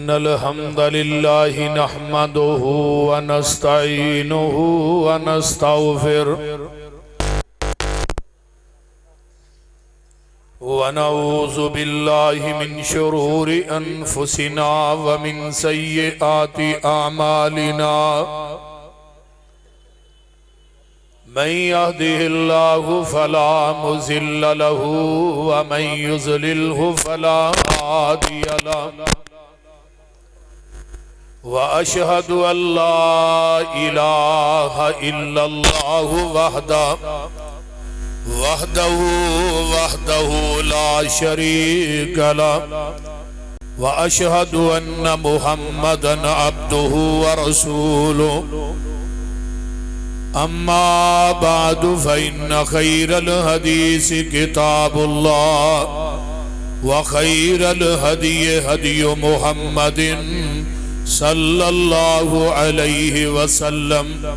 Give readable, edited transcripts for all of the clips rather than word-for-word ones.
إن الحمد لله نحمده ونستعينه ونستغفره ونعوذ بالله من شرور أنفسنا ومن سيئات أعمالنا من يهده الله فلا مضل له ومن يضلله فلا هادي له وأشهد أن لا إله إلا الله وحده لا شريك له وأشهد أن محمدا عبده ورسوله أما بعد فإن خير الحديث كتاب الله وخير الهدي هدي محمد صلى الله عليه وسلم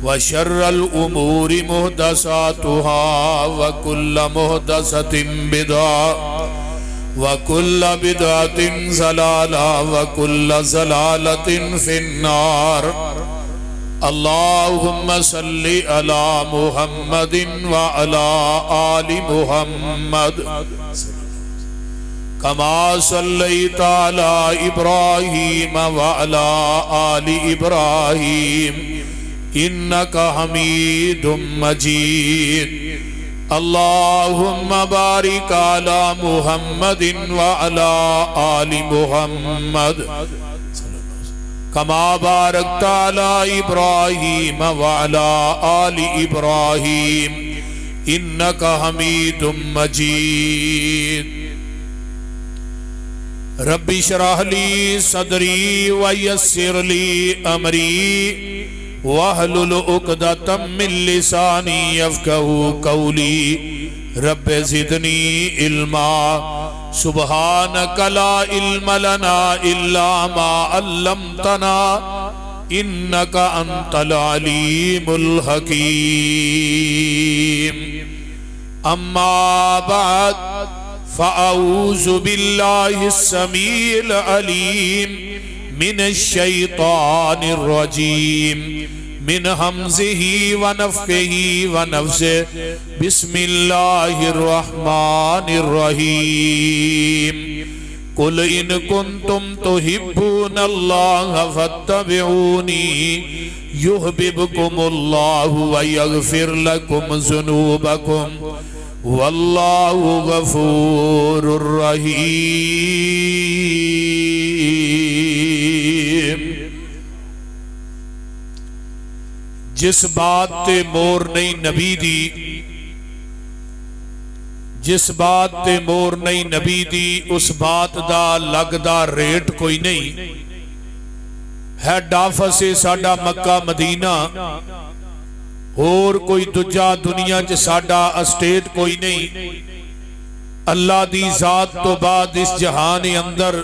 وشر الأمور محدثاتها وكل محدثة بدعة وكل بدعة ضلالة وكل ضلالة في النار اللهم صل على محمد وعلى آل محمد كما صليت على إبراهيم وعلى آل إبراهيم إنك حميد مجيد اللهم بارك على محمد وعلى آل محمد كما باركت على إبراهيم وعلى آل إبراهيم إنك حميد مجيد رب اشرح لي صدري ويسر لي أمري واحلل عقدة من لساني يفقهوا قولي رب زدني علما سبحانك لا علم لنا إلا ما علمتنا إنك أنت العليم الحكيم أما بعد فأعوذ بالله السميع العليم من الشيطان الرجيم من همزه ونفخه ونفثه بسم الله الرحمن الرحيم قل إن كنتم تحبون الله فاتبعوني يحببكم الله ويغفر لكم ذنوبكم والله غفور رحيم جس بات تے مور نہیں نبی دی جس بات تے مور نہیں نبی دی اس بات دا لگدا ریٹ کوئی نہیں ہیڈ آفس ساڈا مکہ مدینہ اور کوئی دجا دنیا چ ساڈا اسٹیٹ کوئی نہیں اللہ دی ذات تو بعد اس جہان اندر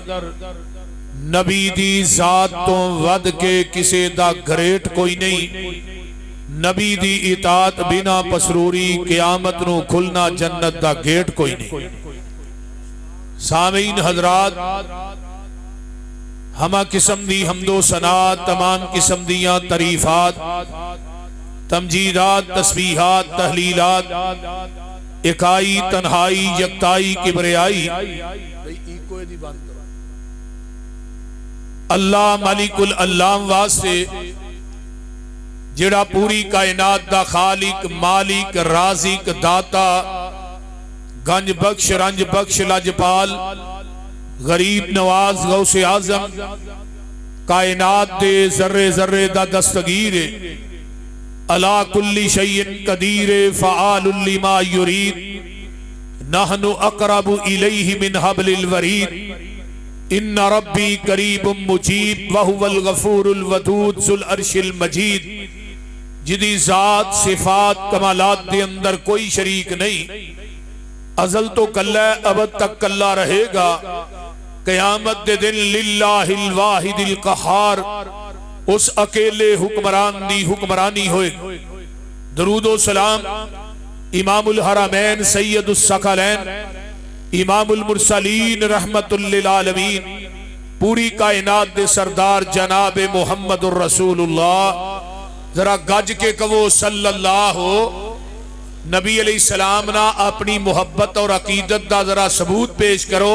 نبی دی ذات تو ود کے کسے دا گریٹ کوئی نہیں نبی دی اطاعت بنا پسروری قیامت نو کھلنا جنت دا گیٹ کوئی نہیں سامعین حضرات ہما قسم دی حمد و ثنا تمام قسم دیاں تعریفات تمجیدات تسبیحات تحلیلات اکائی تنہائی یکتائی کبریائی اللہ مالک العلام واسطے جڑا پوری کائنات دا خالق مالک رازق داتا گنج بخش رنج بخش لجپال غریب نواز غوث اعظم کائنات دے ذرے ذرے دا دستگیر علا کل شیء قدیر فعال لما یرید نحن اقرب الیہ من حبل الورید ان ربی قریب مجیب وہو الغفور الودود ذو العرش المجید جدی ذات صفات کمالات دے اندر کوئی شریک نہیں ازل تو کلہ ابد تک کلہ رہے گا قیامت دے دن للہ الواحد القہار اس اکیلے حکمران دی حکمرانی ہوئے درود و سلام امام الحرمین سید الثقلین امام المرسلین رحمت للعالمین پوری کائنات دے سردار جناب محمد الرسول اللہ، ذرا گج کے کہو صلی اللہ نبی علیہ السلام نا اپنی محبت اور عقیدت دا ذرا ثبوت پیش کرو،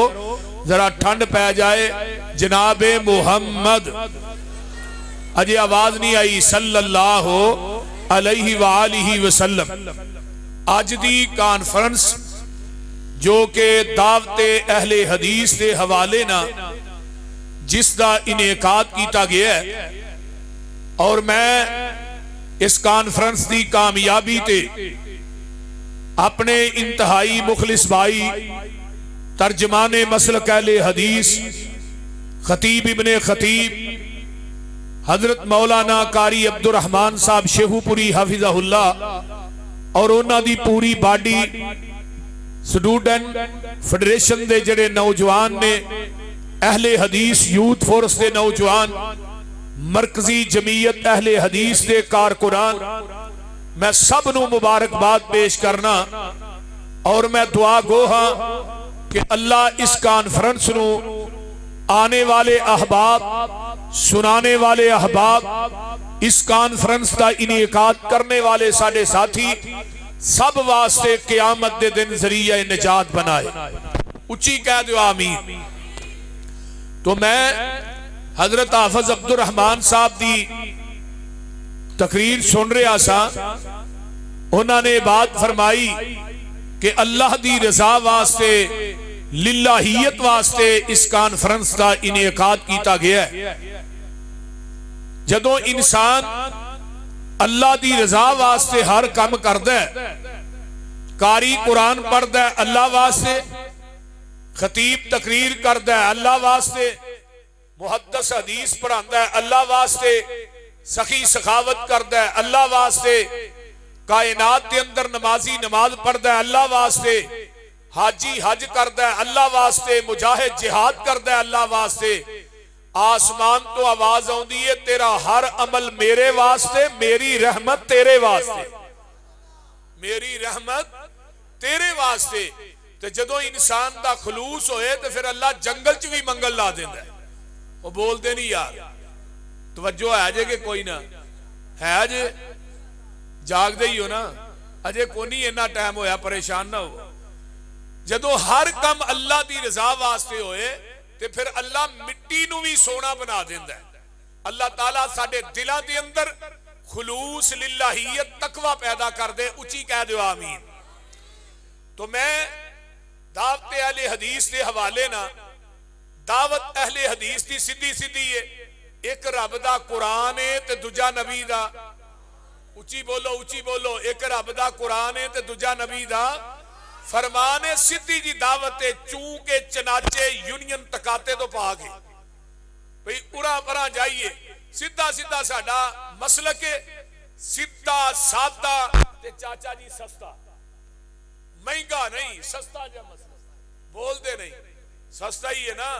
ذرا ٹھنڈ پہ جائے جناب محمد۔ اجے آواز نہیں آئی صلی اللہ علیہ وآلہ وسلم۔ آج دی کانفرنس جو کہ دعوت اہل حدیث دے حوالے نا جس دا انعقاد کیتا گیا ہے، اور میں اس کانفرنس دی کامیابی تے اپنے انتہائی مخلص بھائی ترجمان مسلک اہل حدیث خطیب ابن خطیب حضرت مولانا قاری عبد الرحمن صاحب شیخو پوری حافظہ اللہ اور انہاں دی پوری باڈی سٹوڈنٹ فیڈریشن دے جڑے نوجوان نے، اہل حدیث یوتھ فورس دے نوجوان، مرکزی جمعیت اہل حدیث دے کارکنان، میں سب نو مبارکباد پیش کرنا، اور میں دعا گو ہاں کہ اللہ اس کانفرنس نو آنے والے احباب، سنانے والے احباب، اس کانفرنس دا انعقاد کرنے والے ساڈے ساتھی سب واسطے قیامت دے دن ذریعہ نجات بنائے، اچھی کہہ دو آمین۔ تو میں حضرت حافظ عبد الرحمن صاحب دی تقریر سن رہا سا، انہوں نے بات فرمائی کہ اللہ دی رضا واسطے، للہیت واسطے اس کانفرنس دا انعقاد کیتا گیا ہے۔ جدوں انسان اللہ دی رضا واسطے ہر کام کردا ہے، قاری قرآن پڑھدا ہے اللہ واسطے، خطیب تقریر کردا ہے اللہ واسطے، محدث حدیث پڑھاندا ہے اللہ واسطے، سخی سخاوت کردا ہے اللہ واسطے، کائنات کے اندر نمازی نماز پڑھدا ہے اللہ واسطے، حاجی حج کردا ہے اللہ واسطے، مجاہد جہاد کردا ہے اللہ واسطے، آسمان تو آواز آوندی ہے تیرا ہر عمل میرے واسطے، میری رحمت تیرے واسطے، میری رحمت تیرے واسطے۔ تو جدو انسان دا خلوص ہوئے تو پھر اللہ جنگل چ بھی منگل لا دیندا ہے۔ وہ بول دے نہیں یار، توجہ ہے جے کہ کوئی نہ ہے جے، جاگ دے ہی ہو نا، اجے کوئی نہیں اتنا ٹائم ہویا، پریشان نہ ہو۔ جدو ہر کم اللہ دی رضا واسطے ہوئے تے پھر اللہ مٹی نو بھی سونا بنا دیندا ہے۔ اللہ تعالیٰ ساڈے دلاں دے اندر خلوص، للہیت، تقوی پیدا کر دے، اچھی کہہ دو آمین۔ تو میں دعوت اہل حدیث دے حوالے نا، دعوت اہل حدیث دی سیدھی سیدھی ہے، ایک رب دا قرآن ہے تے دوجا نبی دا، اچھی بولو، ایک رب دا قرآن ہے تے دوجا نبی دا فرمان ہے، سیدھی جی دعوت ہے، چونکہ چنانچے یونین تکاتے تو پا گئے بھئی اڑا پرا جائیے، سیدھا سیدھا ساڈا مسلک ہے، سیدھا سادہ تے چاچا جی سستا، مہنگا نہیں، سستا جا مسلک، بول دے نہیں، سستا ہی ہے نا۔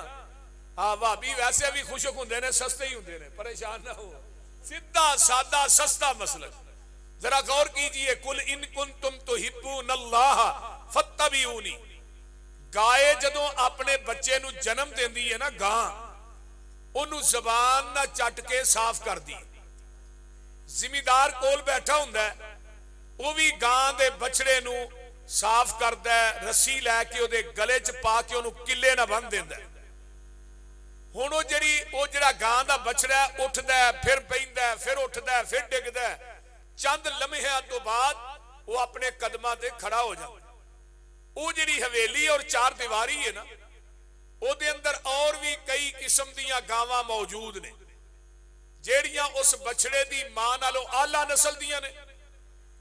وہابی ویسے بھی خوشک ہوندے نے، سستے ہی ہوندے نے، پریشان نہ ہو، سیدھا سادہ سستا مسلک۔ ذرا غور کیجئے، قل ان کنتم تحبون اللہ فاتبعونی۔ گائے جدوں اپنے بچے نو جنم دیندی ہے نا گاں، انہوں زبان نہ چٹ کے صاف کر دی، زمیندار کول بیٹھا ہوندا ہے، وہ بھی گاں دے بچڑے نو صاف کردا ہے، رسی لے کے او دے گلے چ پا کے انہوں کلے نہ بن دیندا ہے۔ ہن او جڑا گاں دا بچڑا ہے اٹھدا ہے، پھر بیندا ہے، پھر اٹھدا ہے، پھر ڈگدا ہے، چند لمحے تو بعد وہ اپنے قدماں تے کھڑا ہو جاتا ہے۔ وہ جڑی حویلی اور چار دیواری ہے نا، او دے اندر اور بھی کئی قسم دیاں گاواں موجود نے جیڑیاں اس بچڑے دی ماں نالوں اعلیٰ نسل دیاں نے،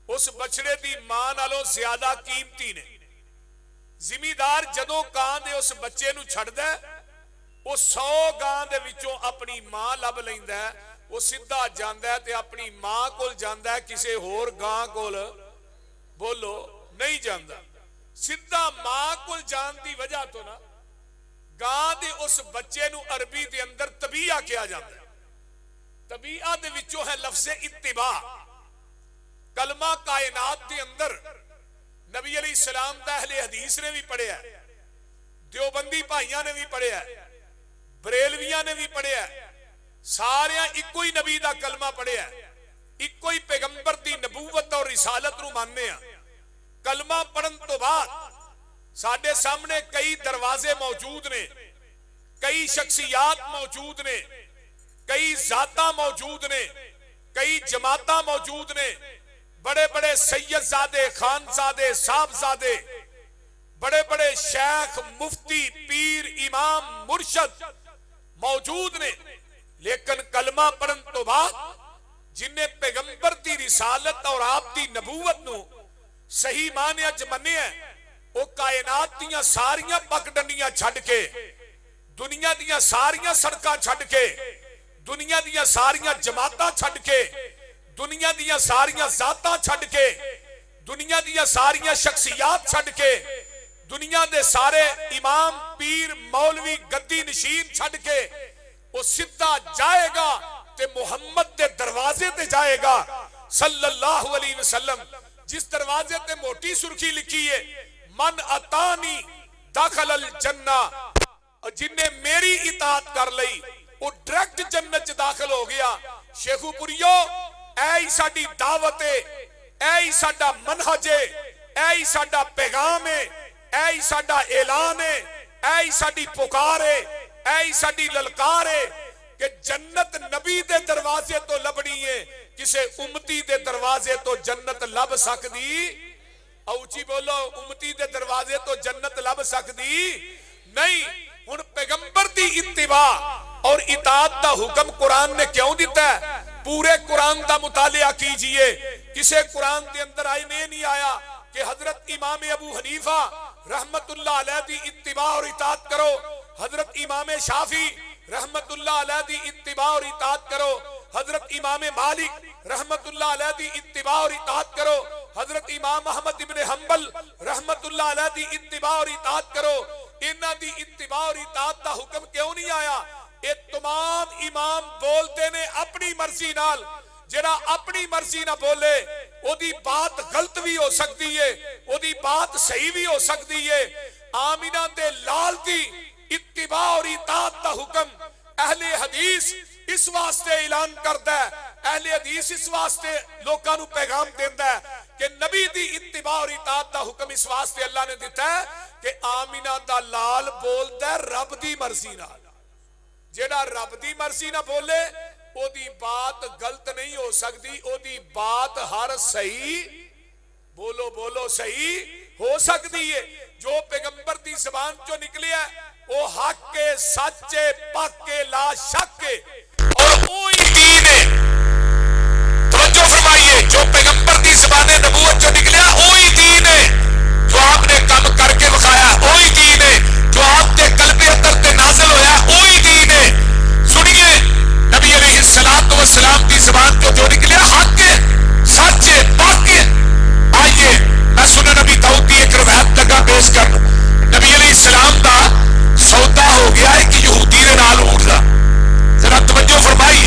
اس بچڑے دی ماں نالوں زیادہ قیمتی نے۔ زمیندار جدوں گاں دے اس بچے نو چھڑدا ہے، وہ 100 گاں دے وچوں اپنی ماں لب لیندا ہے، وہ سیدھا جاندا ہے تے اپنی ماں کول جاندا ہے، کسے ہور گاں کول بولو نہیں جاندا۔ سیدھا ماں کول جان دی وجہ تو نا گاں دے اس بچے نو عربی دے اندر طبیعہ کیا جاندا ہے۔ طبیعہ دے وچوں ہے لفظ اتباع۔ کلمہ کائنات دے اندر نبی علیہ السلام دا اہل حدیث نے بھی پڑھیا ہے، دیوبندی بھائیاں نے بھی پڑھیا ہے، بریلویاں نے بھی پڑھیا، سارے ایکو ہی نبی دا کلمہ پڑھیا، ایکو ہی پیغمبر دی نبوت اور رسالت نو ماننے ہیں۔ کلمہ پڑھن تو بعد ساڈے سامنے کئی دروازے موجود نے، کئی شخصیات موجود نے، کئی ذاتاں موجود نے، کئی جماعتاں موجود نے، بڑے بڑے سید زادے، خان زادے، صاحب زادے، بڑے بڑے شیخ، مفتی، پیر، امام، مرشد موجود نے، لیکن کلمہ پڑھن تو بعد جنہیں پیغمبر دی رسالت اور آپ دی نبوت نو صحیح معنی اچ مننے ہیں، وہ کائنات دیاں ساریاں پگڈنڈیاں چھڈ کے، دنیا دیاں ساریاں سڑکاں چھڈ کے، دنیا دیاں ساریاں جماعتاں چھڈ کے، دنیا دیاں ساریاں ذاتاں چھڈ کے، دنیا دیاں ساریاں شخصیات چھڈ کے، دنیا دے سارے امام، پیر، مولوی، گدی نشین چھڈ کے وہ سدھا جائے گا تے محمد دے دروازے تے جائے گا صلی اللہ علیہ وسلم، جس دروازے تے موٹی سرخی لکھی ہے من اتانی داخل الجنہ، اور جن نے میری اطاعت کر لئی وہ ڈائریکٹ جنت داخل ہو گیا۔ شیخو پوریو اے ہی ساڈی دعوت ہے، اے ہی ساڈا منہج ہے، اے ہی ساڈا پیغام ہے، اے ہی ساڈا اعلان ہے، اے ہی ساڈی پکار ہے، اے ہی ساڈی للکار ہے کہ جنت نبی دے دروازے تو لبنی ہے، کسے امتی دے دروازے تو جنت لب سکدی، اوچی بولو، امتی دے دروازے تو جنت لب سکدی نہیں۔ ہن پیغمبر دی اتباع اور اطاعت دا حکم قرآن نے کیوں دیتا ہے؟ پورے قرآن دا مطالعہ کیجئے، کسے قرآن دے اندر آئی نہیں آیا کہ حضرت امام ابو حنیفہ رحمت اللہ علیہ دی اتباع اور اطاعت کرو، حضرت امام شافعی رحمت اللہ علیہ دی اتباع اور اطاعت کرو، حضرت امام مالک رحمت اللہ علیہ دی اتباع اور اطاعت کرو، حضرت امام احمد ابن حنبل رحمت اللہ علیہ دی اتباع اور اطاعت کرو۔ انہاں دی اتباع اور اطاعت دا حکم کیوں نہیں آیا؟ اے تمام امام بولتے نے اپنی مرضی نال، جڑا اپنی مرضی نہ بولے او دی بات غلط بھی ہو سکتی ہے، او دی بات صحیح بھی ہو سکتی ہے۔ آمینہ دے لال دی اتباع اور اطاعت دا حکم اہل حدیث اس واسطے اعلان کرتا ہے، اہل حدیث اس واسطے لوکاں نو پیغام دیندا ہے کہ نبی دی اتباع اور اطاعت دا حکم اس واسطے اللہ نے دیتا ہے کہ آمینہ دا لال بولدا ہے رب دی مرضی نال، جیڑا رب دی مرضی نہ بولے او دی بات غلط نہیں ہو سکتی، او دی بات ہر صحیح، بولو بولو صحیح ہو سکتی ہے۔ جو پیغمبر دی زبان جو نکلے ہے وہ حق کے، سچ کے، پاک کے، لا شک کے، اور وہی دین ہے۔ توجہ فرمائیے، جو پیغمبر دی زبان نبوت جو نکلیا وہی دین ہے، جو آپ نے کم کر کے بخایا وہی دین ہے، جو آپ کے قلب اندر تے نازل ہویا وہی دین ہے۔ سنیے نبی علیہ السلام کی زبان جو نکلیا حق ہے، سچ ہے، پاک ہے۔ آئیے میں سنن نبی داؤد کی ایک روایت لگا پیش کرنا۔ نبی علیہ السلام دا سودا ہو گیا ایک یہودی دے نال اونٹ دا، ذرا توجہ فرمائی،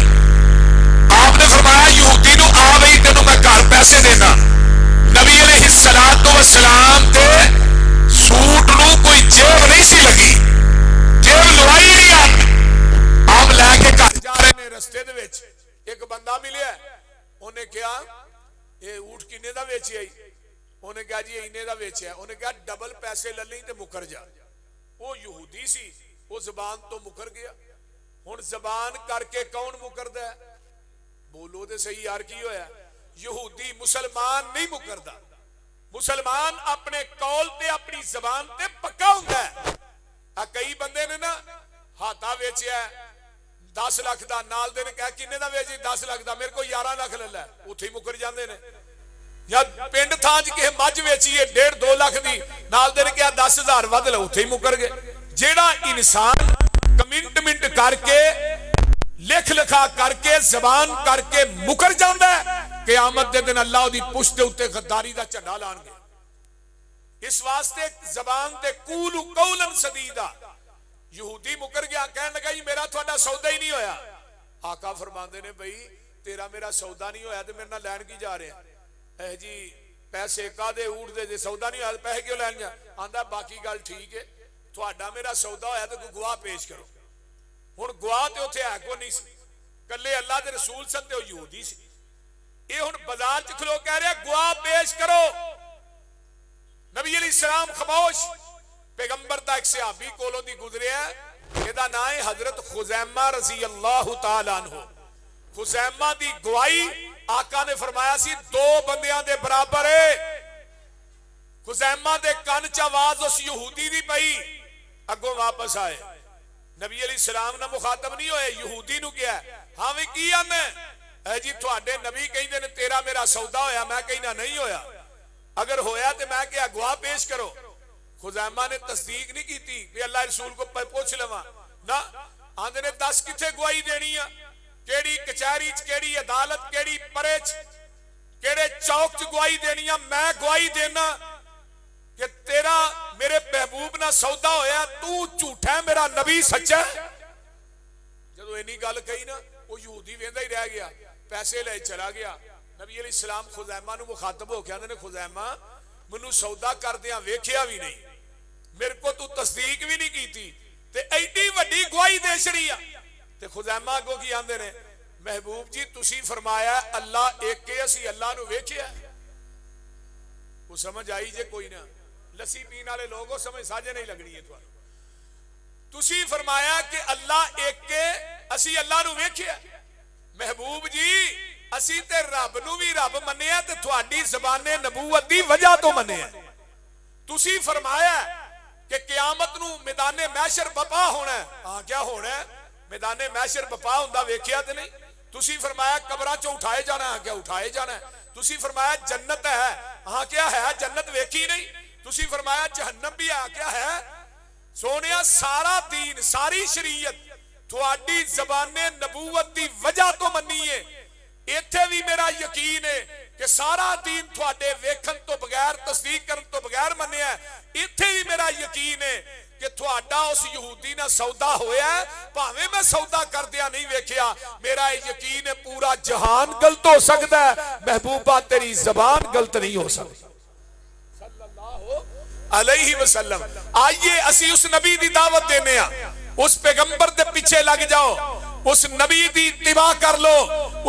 آپ نے فرمایا یہودی نو آ بھئی تینوں میں گھر پیسے دینا۔ نبی علیہ السلام دے سوٹ نو کوئی جیب نہیں سی لگی، جیب لوائی نہیں آپ لے کے گھر جا رہے نے، رستے دے وچ ایک بندہ ملیا، انہیں کہا اے اونٹ کنے دا ویچیا؟ انہیں کہا جی اینے دا ویچیا۔ انہیں کہا ڈبل پیسے لے لیں تے مکر جا۔ وہ یہودی سی، وہ زبان تو مکر گیا۔ ہن زبان کر کے کون مکردا ہے؟ بولو دے صحیح یار کی ہویا؟ یہودی، مسلمان نہیں مکردا۔ مسلمان اپنے قول تے اپنی زبان تے پکا ہوندا ہے۔ کئی بندے نے نا ہاتھا ویچیا 10 لاکھ دا، نال دے نے کہا کنے دا ویچی؟ 10 لاکھ دا، میرے کو 11 لاکھ لے لے، اوتھے ہی مکر جاندے نے۔ یا پنڈ تھاں جی کہ مجھ ویچی ہے 1.5-2 لاکھ دی، نال دے نے کہا 10,000 ود لے، اوتھے ہی مکر گئے۔ جیڑا انسان کمنٹمنٹ کر کے، لکھ لکھا کر کے، زبان کر کے مکر جاندا ہے، قیامت دے دن اللہ دی پشت دے اوتے غداری دا جھنڈا لان گے۔ اس واسطے زبان تے قولوا قولا سدیدا۔ یہودی مکر گیا، کہنے لگا جی میرا تھوڑا سودا ہی نہیں ہویا۔ آقا فرماندے نے بھئی تیرا میرا سودا نہیں ہویا تے میرے نال لین کی جا رہے ہیں؟ اے جی پیسے کا دے اونٹ دے، سودا نہیں ہویا پیسے کیوں لین جا؟ آندا باقی گل ٹھیک ہے، تھوڑا میرا سودا ہویا تو کوئی گواہ پیش کرو۔ ہن گواہ تے اوتھے ہے کوئی نہیں سی، کلے اللہ دے رسول سن تے او یہودی سی. یہ ہن بازار چ کھلو کہہ رہے گواہ پیش کرو. نبی علیہ السلام خاموش. پیغمبر دا ایک صحابی کولوں دی گزریا ہے، یہ نام ہے حضرت خزیمہ رضی اللہ تعالیٰ عنہ. خزیمہ دی گواہی آقا نے فرمایا سی 2 بندیاں دے برابر ہے. خزیمہ دے کان چ آواز اس یہودی دی پئی، اگوں واپس آئے. نبی علیہ السلام نہ مخاطب نہیں ہوئے، یہودی نو کیا ہاں وی کی آنے اے جی تھوڑے نبی کہیں نے تیرا میرا سودا ہویا، میں کہیں نہیں ہویا، اگر ہویا تو میں کیا گواہ پیش کرو. خزیمہ نے تصدیق نہیں کی تھی کہ اللہ رسول کو پوچھ لوا نہ آندے نے 10 کتھے گواہی دینی ہے، کیڑی کچہری چ، کیڑی عدالت، کیڑی پرے چ، کیڑے چوک چ گواہی دینی ہے. میں گواہی دینا کہ تیرا میرے محبوب نہ سودا ہویا، تو جھوٹا ہے، میرا نبی سچا ہے. جدو اینی گل کہی نا وہ یہودی ویندا ہی رہ گیا، پیسے لے چلا گیا. نبی علیہ السلام خزیمہ نو مخاطب ہو کے آندے نے خزیمہ منو سودا کردیاں ویکھیا بھی نہیں، میرے کو تو تصدیق بھی نہیں کیتی تے ایڈی وڈی گواہی دے چھڑی. تے خزیمہ کو کی آندے نے محبوب جی تسی فرمایا اللہ ایک کے، اسی اللہ نو ویکھیا. وہ سمجھ آئی جے کوئی نہ لسی پین والے لوگوں سمجھ ساجے نہیں لگنی ہے. تسی فرمایا کہ اللہ ایک کے، اسی اللہ نو ویکھیا. محبوب جی اسی تے رب نو بھی رب منیا تے تھوڑی زبان نبوت دی وجہ تو منیا. تسی فرمایا کہ قیامت نو میدان محشر بپا ہونا ہے. ہاں کیا ہونا ہے؟ میدان محشر بپا ہوندا ویکھیا تے نہیں. تسی فرمایا قبراں چوں اٹھائے جانا ہے. ہاں کیا اٹھائے جانا ہے. تسی فرمایا جنت ہے. ہاں کیا ہے؟ جنت ویکھی نہیں. تسی فرمایا جہنم بھی ہے. کیا ہے؟ سونیا سارا دین ساری شریعت تھوڑی زبان نبوت دی وجہ تو منی ہے. ایتھے بھی میرا یقین ہے کہ سارا دین تھوڑے ویکھن تو بغیر تصدیق کرن تو بغیر منیا ہے. ایتھے بھی میرا یقین ہے کہ تھوڑا اس یہودی نہ سودا ہویا ہے، پاویں میں سودا کر دیا نہیں ویکھیا. میرا یقین ہے پورا جہان غلط ہو سکتا ہے، محبوبہ تیری زبان غلط نہیں ہو سکتی صلی اللہ علیہ وسلم. آئیے اسی اس نبی دی دعوت دینے ہیں، اس پیغمبر دے پیچھے لگ جاؤ، اس نبی دی اتباع کر لو،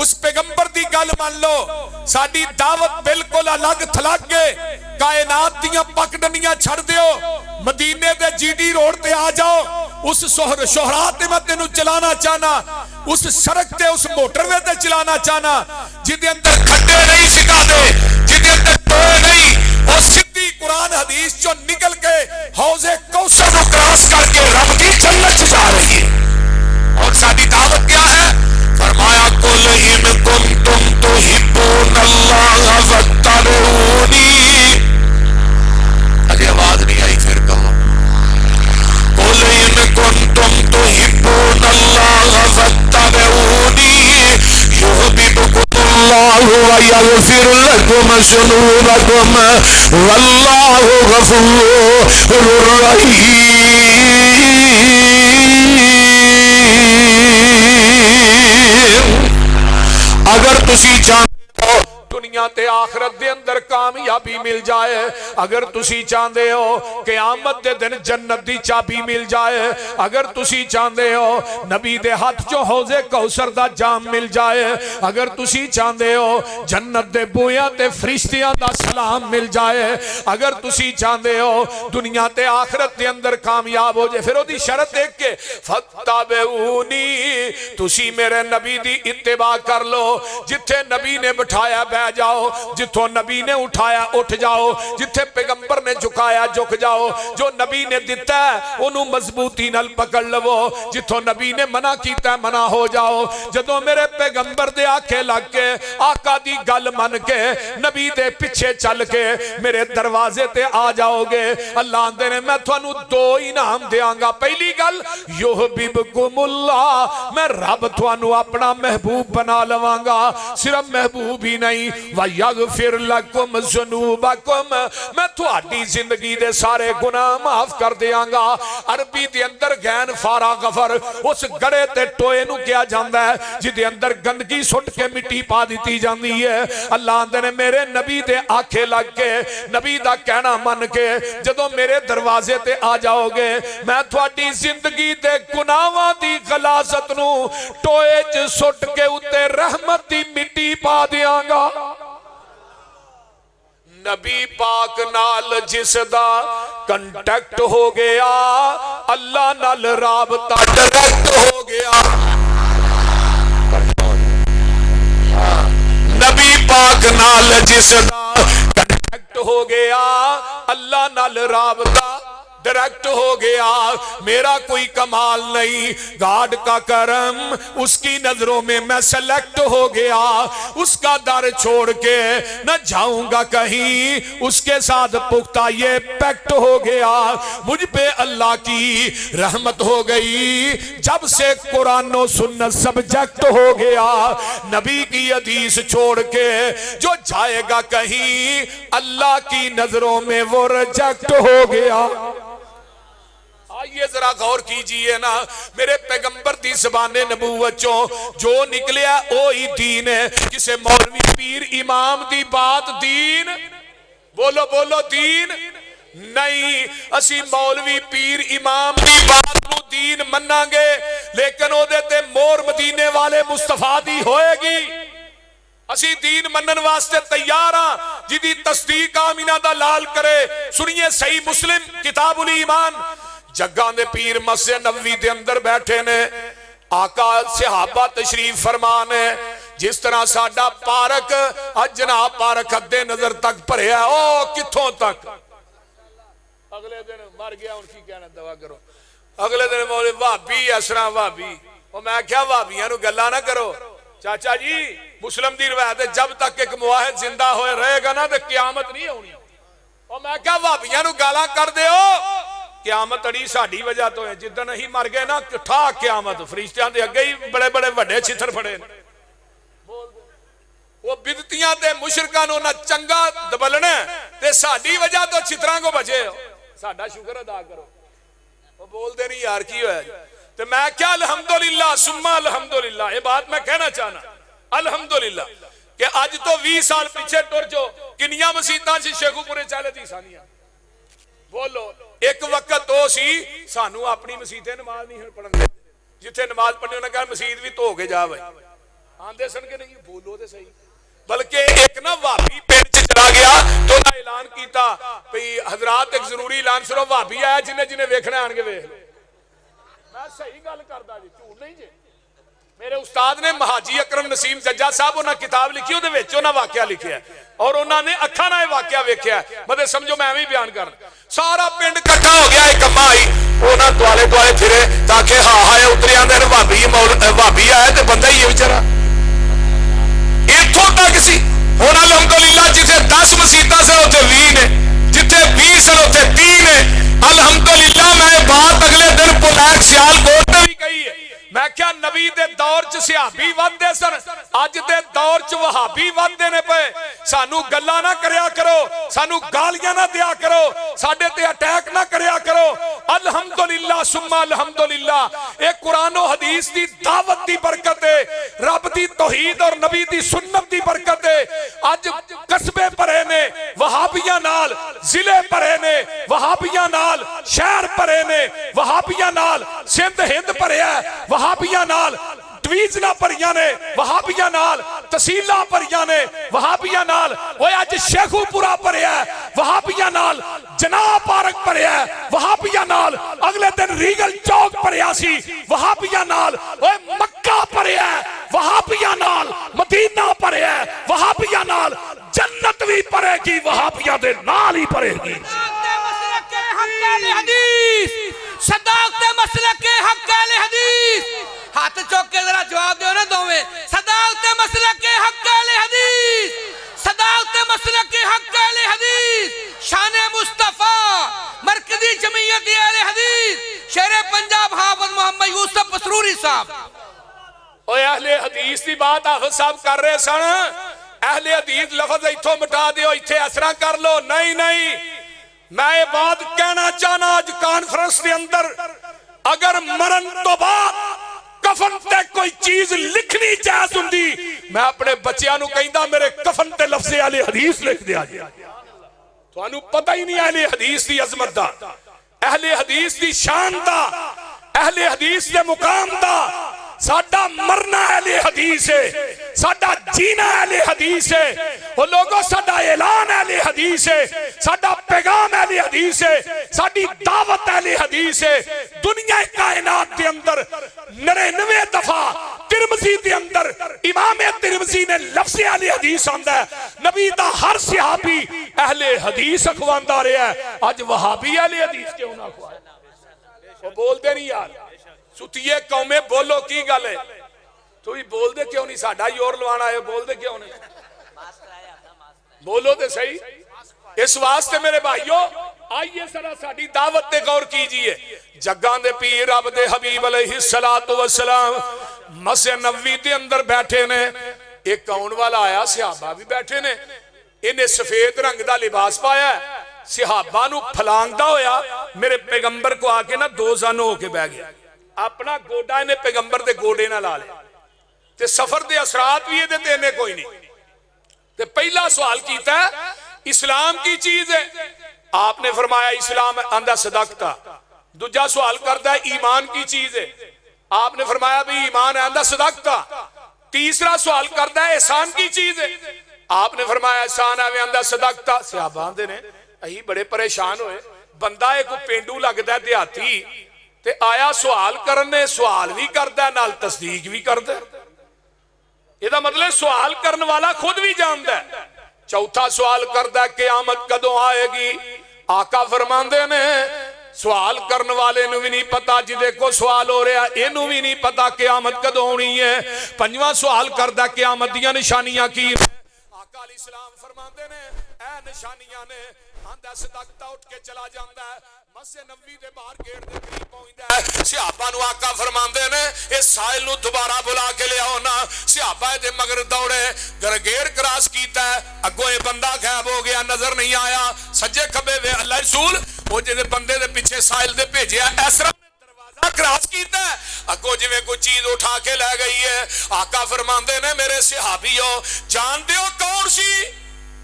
اس پیغمبر دی گل مان لو. ساڈی دعوت بالکل الگ تھلگ گئے. کائنات دیاں پکڑنیاں چھڑ دیو، مدینے دے جی ڈی روڈ تے آ جاؤ. اس شہرات میں تینوں چلانا چاہنا، اس سڑک تے اس موٹر وے تے چلانا چاہنا جدے اندر کھڈے نہیں سکھا دے، جدے اندر ٹوئے نہیں، اور سیدھی قرآن حدیث چوں نکل کے حوض کوثر کو کراس کر کے رب کی جنت جا رہی ہے. اور ساری دعوت کیا ہے؟ فرمایا قل ان کنتم تحبون اللہ فاتبعونی. اجے آواز نہیں آئی پھر کہو قل ان کنتم تحبون اللہ فاتبعونی یحببکم اللہ ویغفر لکم ذنوبکم واللہ غفور رحیم. اگر تسی چاہتے ہو دنیا تے آخرت دے اندر کامیابی مل جائے، اگر تسی چاہتے ہو قیامت دے دن جنت دی چابی مل جائے، اگر تسی چاہتے ہو نبی دے ہاتھ چوں حوض کوثر دا جام مل جائے، اگر تسی چاہتے ہو جنت دے بویاں تے فرشتیاں دا سلام مل جائے، اگر تسی چاہتے ہو دنیا تے آخرت دے اندر کامیاب ہو جائے، پھر وہ دی شرط دیکھ کے فاتبعونی، تسی میرے نبی دی اتباع کر لو. جتھے نبی نے بٹھایا بہ جاؤ، جتھوں نبی نے اٹھایا اٹھ جاؤ، جتھے پیغمبر نے جھکایا جھک جاؤ، جو نبی نے دیتا ہے انہوں مضبوطی نال پکڑ لو، جتھوں نبی نے منع کیتا ہے منع ہو جاؤ. جدوں میرے پیغمبر دے آکھے لگ کے آقا دی گل من کے نبی دے پیچھے چل کے میرے دروازے تے آ جاؤ گے، اللہ آندے نے میں تھانوں 2 انعام دیاں گا. پہلی گل یحببکم اللہ، میں رب تھانوں اپنا محبوب بنا لواں گا. صرف محبوب ہی نہیں وَيَغْفِرْ لَكُمْ ذنوبکم میں تھوڑی زندگی دے سارے گناہ معاف کر دیاں گا. عربی دے اندر غین فارا غفر اس گڑے تے ٹوئے نو کیا جاندہ ہے جدے اندر گندگی سٹ کے مٹی پا دیتی جاندی ہے. اللہ آندے نے میرے نبی دے آنکھیں لگ کے نبی دا کہنا من کے جدو میرے دروازے تے آ جاؤ گے میں تھوڑی زندگی دے گناہاں دی غلاظت نو ٹوئے چ سٹ کے اتے رحمت دی مٹی پا دیاں گا. نبی پاک نال جس دا کنٹیکٹ ہو گیا اللہ نال رابطہ ڈائریکٹ ہو گیا. نبی پاک نال جس دا کنٹیکٹ ہو گیا اللہ نال رابطہ ڈائریکٹ ہو گیا. میرا کوئی کمال نہیں گاڈ کا کرم اس کی نظروں میں میں سلیکٹ ہو گیا. اس کا در چھوڑ کے نہ جاؤں گا کہیں اس کے ساتھ پختہ یہ پیکٹ ہو گیا. مجھ پہ اللہ کی رحمت ہو گئی جب سے قرآن و سنت سبجیکٹ ہو گیا. نبی کی حدیث چھوڑ کے جو جائے گا کہیں اللہ کی نظروں میں وہ ریجیکٹ ہو گیا. آئیے ذرا غور کیجئے نا میرے پیغمبر دی زبان نبوت جو نکلیا اوہی دین ہے. کسے مولوی پیر امام دی بات دین بولو بولو دین نہیں. اسی مولوی پیر امام دی بات نو دین مننا گے لیکن او دیتے مور مدینے والے مصطفیٰ دی ہوئے گی. اسی دین منن واسطے تیار ہاں جدی تصدیق آمینہ دا لال کرے. سنیے صحیح مسلم کتاب الایمان جگہ دے پیر مسجد نبوی دے اندر بیٹھے نے آقا صحابہ تشریف فرمانے جس طرح ساڈا پارک جناب پارک حدے نظر تک بھریا او کتھوں تک. اگلے دن مر گیا ان کی کہنا دعا کرو. اگلے دن مولوی وہابی اسرا وہابی او میں کیا وہابیاں نو گلا نہ کرو چاچا جی مسلم دی روایت ہے جب تک ایک موحد زندہ ہوئے رہے گا نا تے قیامت نہیں ہونی. او میں کیا وہابیاں نو گالاں کر دیو قیامت اڑی ساڈی وجہ تو ہے. جدن ہی مر گئے نا ٹھا قیامت فرشتیاں دے اگے ہی بڑے بڑے وڈے چھتر پھڑے وہ بدتیاں تے مشرکاں نو نہ چنگا دبلنے تے ساڈی وجہ تو چھتراں کو بچے ہو. ساڈا شکر ادا کرو. وہ بول دے نہیں یار کی ہویا تے میں کیا الحمدللہ ثم الحمدللہ یہ بات میں کہنا چاہنا الحمدللہ کہ اج تو 20 سال پیچھے ٹر جو کنیاں مسیتاں سی شیخو پورے چالے تھی سانیاں بولو. ایک وقت ہو سی سانو اپنی مسیطیں نماز نہیں پڑھن دے جتھے نماز پڑھنے انہوں نے کہا مسیط بھی تو گے جا بھائی آندے سن کے نہیں بولو دے صحیح. بلکہ ایک نا وابی پینچ چلا گیا تو نہ اعلان کیتا حضرات ایک ضروری اعلان سنو وابی آیا جنہیں ویکھنے آن کے ویکھ. میں صحیح گل کردا جی جھوٹ نہیں جی. میرے استاد نے مہاجی اکرم نسیم ججا صاحب انہاں کتاب لکھی وہ دے وچ انہاں واقعہ لکھیا ہے اور انہاں نے اکھاں نال واقعہ ویکھیا ہے. مطلب سمجھو میں بھی بیان کرنا سارا پنڈ اکٹھا ہو گیا ایک کما آئی انہاں دوالے دوالے پھرے تاکہ ہاں ہائے اتریاں دے بھابی آئے تے بندہ ہی ہے بیچارہ اتھوں تک سی. ہن الحمدللہ جتھے 10 مسیتاں سن اوتھے 20 نے جتھے 20 سن اوتھے 30 نے. الحمدللہ میں بات اگلے دن پناک سیال کوٹ تے بھی کہی ہے. میں کیا نبی دے دور چ صحابی ود دے سن اج دے دور چ وہابی ود دینے پے. سانو گلا نہ کریا کرو سانو گالیاں نہ دیا کرو ساڈے تے اٹیک نہ کریا کرو. الحمدللہ ثم الحمدللہ اے قرآن و حدیث دی دعوت دی برکت ہے رب دی توحید اور نبی دی سنت دی برکت ہے. اج قصبے پرے نے وہابیاں نال ضلع پرے نے وہابیاں نال شہر پرے نے وہابیاں نال سندھ ہند پرے ہے وہابیاں نال ڈویژناں پریاں نے وہابیاں نال تحصیلاں پریاں نے وہابیاں نال اوے اج شیخو پورا پریا ہے وہابیاں نال جناب پارک پریا ہے وہابیاں نال اگلے دن ریگل چوک پریا سی وہابیاں نال اوے مکہ پریا ہے وہابیاں نال مدینہ پریا ہے وہابیاں نال جنت بھی پرے گی وہابیاں دے نال ہی پرے گی. صداقت مسلک حق اہل حدیث ہاتھ چوک کے ذرا جواب دیو نا دوویں. صداقت مسلک حق اہل حدیث صداقت مسلک حق اہل حدیث شان مصطفیٰ مرکزی جمعیت اہل حدیث شہر پنجاب حافظ محمد یوسف مسروری صاحب. اوے اہل حدیث دی بات حافظ صاحب کر رہے سن اہل حدیث لفظ ایتھوں مٹا دیو ایتھے اسرا کر لو، نہیں نہیں، میں یہ بات کہنا چاہنا آج کانفرنس کے اندر، اگر مرن تو بعد کفن تے کوئی چیز لکھنی جائز ہوندی، میں اپنے بچیاں نو کہندا میرے کفن تے لفظ اہل حدیث لکھ دیا جائے۔ تھانوں پتہ ہی نہیں اہل حدیث دی عظمت دا، اہل حدیث دی شان دا، اہل حدیث دے مقام دا۔ ساڈا مرنا اہل حدیث ہے، ساڈا جینا اہل حدیث ہے، وہ لوگوں ساڈا اعلان اہل حدیث ہے، ساڈا پیغام اہل حدیث ہے، ساڈی دعوت اہل حدیث ہے۔ دنیا کائنات دے اندر 99 دفعہ ترمذی دے اندر امام ترمذی نے لفظ اہل حدیث آندا ہے، نبی دا ہر صحابی اہل حدیث اخواندا رہا ہے، آج وہابی اہل حدیث کیوں نہ اخوائے؟ وہ بول دے نہیں یار، ستیے قومیں بولو کی گل ہے، تو ہی بول دے کیوں نہیں؟ ساڈا یور لوانا ہے، بول دے کیوں نہیں؟ بولو دے صحیح۔ اس واسطے میرے بھائیوں آئیے ذرا ساڈی دعوت تے غور کیجئے۔ جگاں دے پیر رب دے حبیب علیہ السلام مسجد نبوی دے اندر بیٹھے نے، ایک کون والا آیا، صحابہ بھی بیٹھے نے، انہیں سفید رنگ دا لباس پایا ہے، صحابہ نو پھلانگدا ہویا میرے پیغمبر کو آ کے نا دو زانوں ہو کے بہ گیا، اپنا گوڈا انہیں پیغمبر دے گوڈے نہ لا لے، تے سفر دے اثرات بھی یہ دیتے انہیں کوئی نہیں۔ تے پہلا سوال کیتا ہے اسلام کی چیز ہے، آپ نے فرمایا اسلام اندھا صدقتا۔ دوجا سوال کرتا ہے ایمان کی چیز ہے، آپ نے فرمایا بھی ایمان ہے اندھا صدقتا۔ تیسرا سوال کرتا ہے احسان کی چیز ہے، آپ نے فرمایا احسان ہے اندھا صدقتا۔ صحابہ آندے نے اہی بڑے پریشان ہوئے، بندہ ایک پینڈو لگتا ہے دیہاتی تے آیا سوال کرنے، سوال بھی کرتا ہے نال تصدیق بھی کرتا ہے، یہ دا مطلب سوال کرنے والا خود بھی جانتا ہے۔ چوتھا سوال کرتا ہے قیامت کدوں آئے گی؟ آقا فرماندے نے سوال کرنے والے نو بھی نہیں پتا، جدے کو سوال ہو رہا ہے اینو بھی نہیں پتا قیامت کدوں ہونی ہے۔ پنجواں سوال کرتا ہے قیامت دیاں نشانیاں کی؟ آقا علیہ السلام فرماندے نے اے نشانیاں نے، اندھا صدقتا اٹھ کے چلا جاندا ہے، مسجد نبوی دے باہر گیٹ دے قریب پہنچدا ہے، صحابہ نو آقا فرماندے نے اس سائل نو دوبارہ بلا کے لے آؤ نا۔ صحابہ دے مگر دوڑے، گیر کراس کیتا ہے، اگوں یہ بندہ غائب ہو گیا، نظر نہیں آیا، سجے کھبے وے اللہ رسول وہ جے بندے دے پیچھے سائل دے بھیجیا ایسرا دروازہ کراس کیتا ہے، اگوں جویں کوئی چیز اٹھا کے لے گئی ہے۔ آقا فرماندے نے میرے صحابیوں جان دیو کون سی؟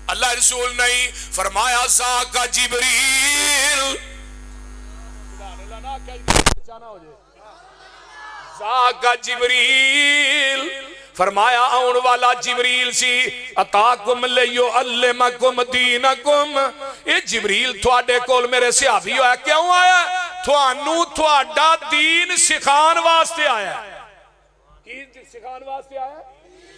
اللہ رسول نہیں، فرمایا ذاک جبریل، ذاک جبریل، فرمایا آن والا جبریل سی، اتاکم لیعلمکم دینکم، اے جبریل تھوڑے کول میرے صحابی ہویا کیوں آیا؟ تھوانو تھوڑا دین سکھان واسطے آیا۔ کی سکھان واسطے آیا؟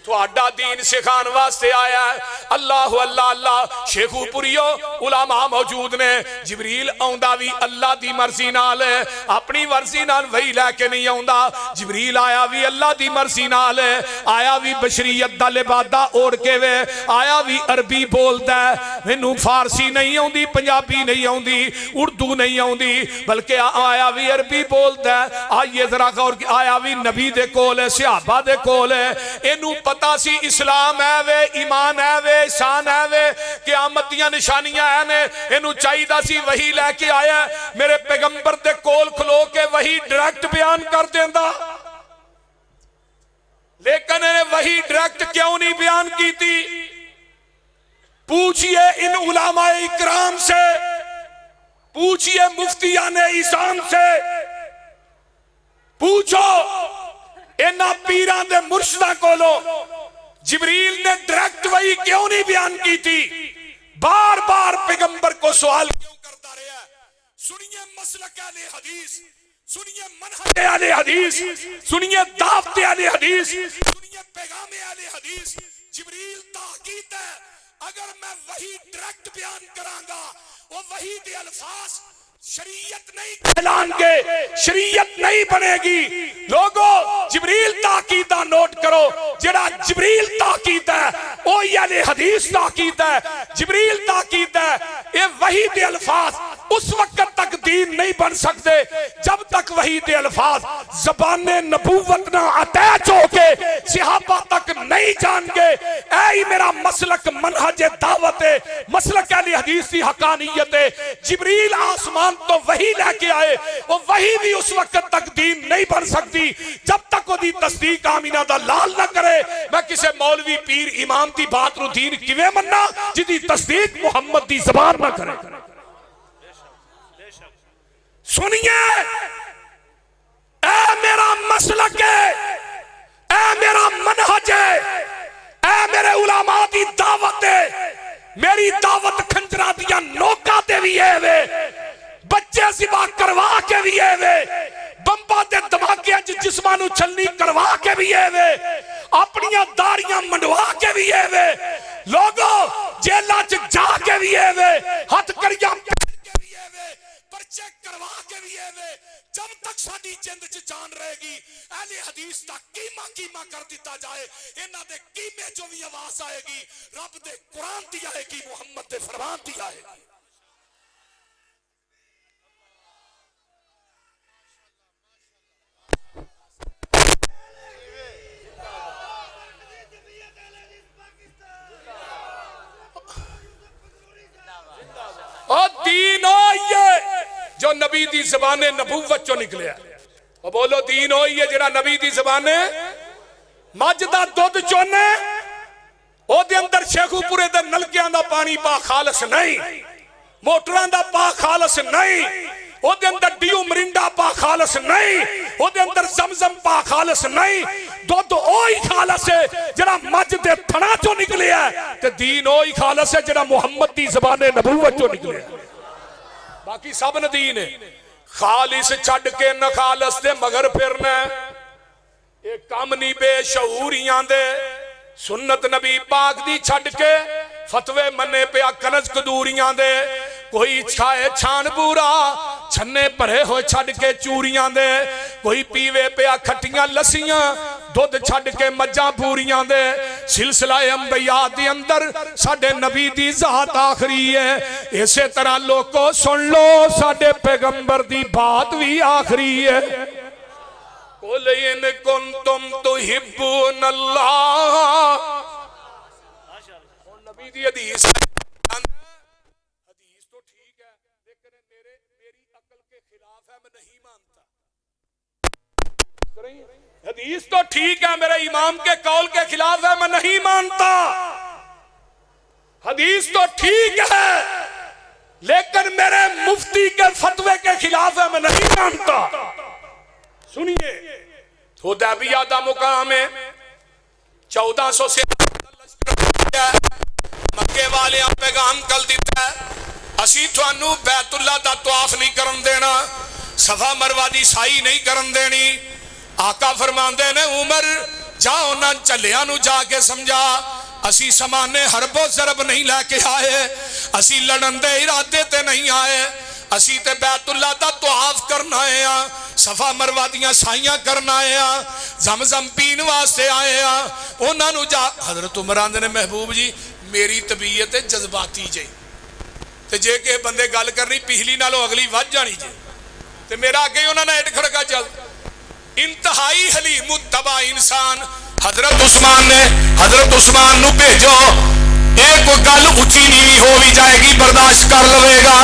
تھوڑا دین سکھان واسطے آیا ہے۔ اللہ اللہ اللہ، شیخو پوریو علماء موجود نے، جبریل آؤندا بھی اللہ دی مرضی نال ہے، اپنی مرضی نال وہی لے کے نہیں آؤندا، جبریل آیا بھی اللہ دی مرضی نال ہے، آیا بھی بشریت دا لبادہ اوڑ کے وے، آیا بھی عربی بولدا ہے، مینوں فارسی نہیں آؤندی، پنجابی نہیں آؤندی، اردو نہیں آؤندی، بلکہ آیا بھی عربی بولدا ہے۔ آئیے ذرا غور کی، آیا بھی نبی دے کول ہے، صحابہ دے کول ہے، اینوں پتہ سی اسلام ہے وے، ایمان ہے وے، احسان ہے وے، قیامت دیاں نشانیاں ہیں نے، اینو چاہیدہ سی وہی لے کے آیا ہے، میرے پیغمبر دے کول کھلو کے وہی ڈائریکٹ بیان کر دیندا، لیکن وہی ڈائریکٹ کیوں نہیں بیان کی تھی؟ پوچھئے ان علماء اکرام سے، پوچھئے مفتیان احسان سے، پوچھو اینا پیران دے مرشدہ کو لو، جبریل نے ڈائریکٹ وہی کیوں نہیں بیان کی تھی؟ بار بار پیغمبر کو سوال کیوں کرتا رہا ہے؟ سنیے مسلک اہل حدیث، سنیے منہج اہل حدیث، سنیے دعوت اہل حدیث، سنیے پیغام اہل حدیث۔ جبریل تاکید ہے، اگر میں وہی ڈائریکٹ بیان کرانگا، وہ وہی دے الفاظ شریعت نہیں اعلان کے، شریعت نہیں بنے گی۔ لوگو جبریل تاکیدہ نوٹ کرو، جڑا جبریل تاکید ہے وہ اہل حدیث تاکید ہے، جبریل تاکید ہے، یہ وحی دے الفاظ اس وقت تک دین نہیں بن سکتے جب تک وحی دے الفاظ زبان نبوت نہ اٹیچ ہو کے صحابہ تک نہیں جان گے۔ اے میرا مسلک منہج دعوت مسلک اہل حدیث کی حقانیت جبریل آسمان تو وہی لے کے آئے وہ وہی بھی اس وقت تک دین نہیں بن سکتی جب تک وہ دی تصدیق آمینہ دا لال نہ کرے. میں کسے مولوی پیر امام دی بات نو دین کیویں مننا جدی تصدیق محمد دی زبان نہ کرے. سنیے اے میرا مسلک ہے اے میرا منہج ہے اے میرے علماء دی دعوت ہے. میری دعوت کھنجرہ دیا نوکا دے بھی ہے وے بچے ذبح کروا کے بھی ہے وے بمبا دے دھماکے جسمانو چھلنی کروا کے بھی ہے وے اپنیاں داڑیاں منڈوا کے بھی ہے وے لوگوں جیلہ جا کے بھی ہے وے ہاتھ کریاں پہن کے بھی ہے وے پرچے کروا کے بھی ہے وے. جب تک ساڈی جند چ جان رہے گی اہل حدیث دا کیما کر دیتا جائے انہاں دے کیمے جو بھی آواز آئے گی رب دے قرآن دی آئے گی محمد دے فرمان دی آئے گی. اور دین ہوئیے جو نبی دی زبان نبوت چو نکلے ہے. اور بولو دین ہوئیے جڑا نبی دی زبان مجدہ دودھ چونے او دے اندر شیخو پورے دے نلکیاں دا پانی پا خالص نہیں موٹران دا پا خالص نہیں او دے اندر ڈیو مرنڈا پا خالص نہیں او دے اندر زمزم پا خالص نہیں دودھ اوہی خالص ہے جڑا مجدہ تھنا چو نکلے ہے تے دین اوہی خالص ہے جڑا محمد دی زبان نبوت چو نکلے ہے. باقی سب ندین ہے خالص چھڑ کے نہ خالص دے مگر پھرنا ایک کامنی بے شعوریاں دے سنت نبی پاک دی چھڑ کے فتوے منے پہ کنز کدوریاں دے کوئی چھائے چھان بورا چھنے پرے ہوئے چھڑ کے چوریاں دے کوئی پیوے پہ کھٹیاں لسیاں دودھ چھڑ کے مجاں پوریاں دے سلسلہ انبیاء دی اندر ساڑھے نبی دی ذات آخری ہے. اسے طرح لوگوں سن لو ساڑھے پیغمبر دی بات بھی آخری ہے. قُلْ إِن كُنْتُمْ تُحِبُّونَ اللَّهَ نبی دی حدیث تو ٹھیک ہے لیکن میری عقل کے خلاف ہے میں نہیں مانتا. حدیث تو ٹھیک ہے میرے امام کے قول کے خلاف ہے میں نہیں مانتا. حدیث تو ٹھیک ہے لیکن میرے مفتی کے فتوے کے خلاف ہے میں نہیں مانتا. سنیے حدیبیہ دا مقام ہے 1400 سے مکے والے پیغام کل دیتا ہے اسی تھانو بیت اللہ دا طواف نہیں کرن دینا صفا مروہ دی سائی نہیں کرن دینی. آقا فرماندے نے عمر جاؤ نہ چلیاں نو جا کے سمجھا اسی سمانے حرب و ضرب نہیں لے کے آئے اسی لڑن دے ارادے تے نہیں آئے اسی تے بیت اللہ دا طواف کرنا ہے صفا مروہ دیاں سائیاں کرنا ہے زمزم پین واسطے آئے انہاں نو جا. حضرت عمر آندے نے محبوب جی میری طبیعت جذباتی جائے تے جے کہ بندے گل کرنی پہلی نالو اگلی وجھ جانی جائے تے میرا آگے انہوں نے ایڈ کھڑکا چل انتہائی حلیم متبع انسان حضرت عثمان نو بھیجو ایک گل اچھی نیوی ہو بھی جائے گی برداشت کر لوے گا.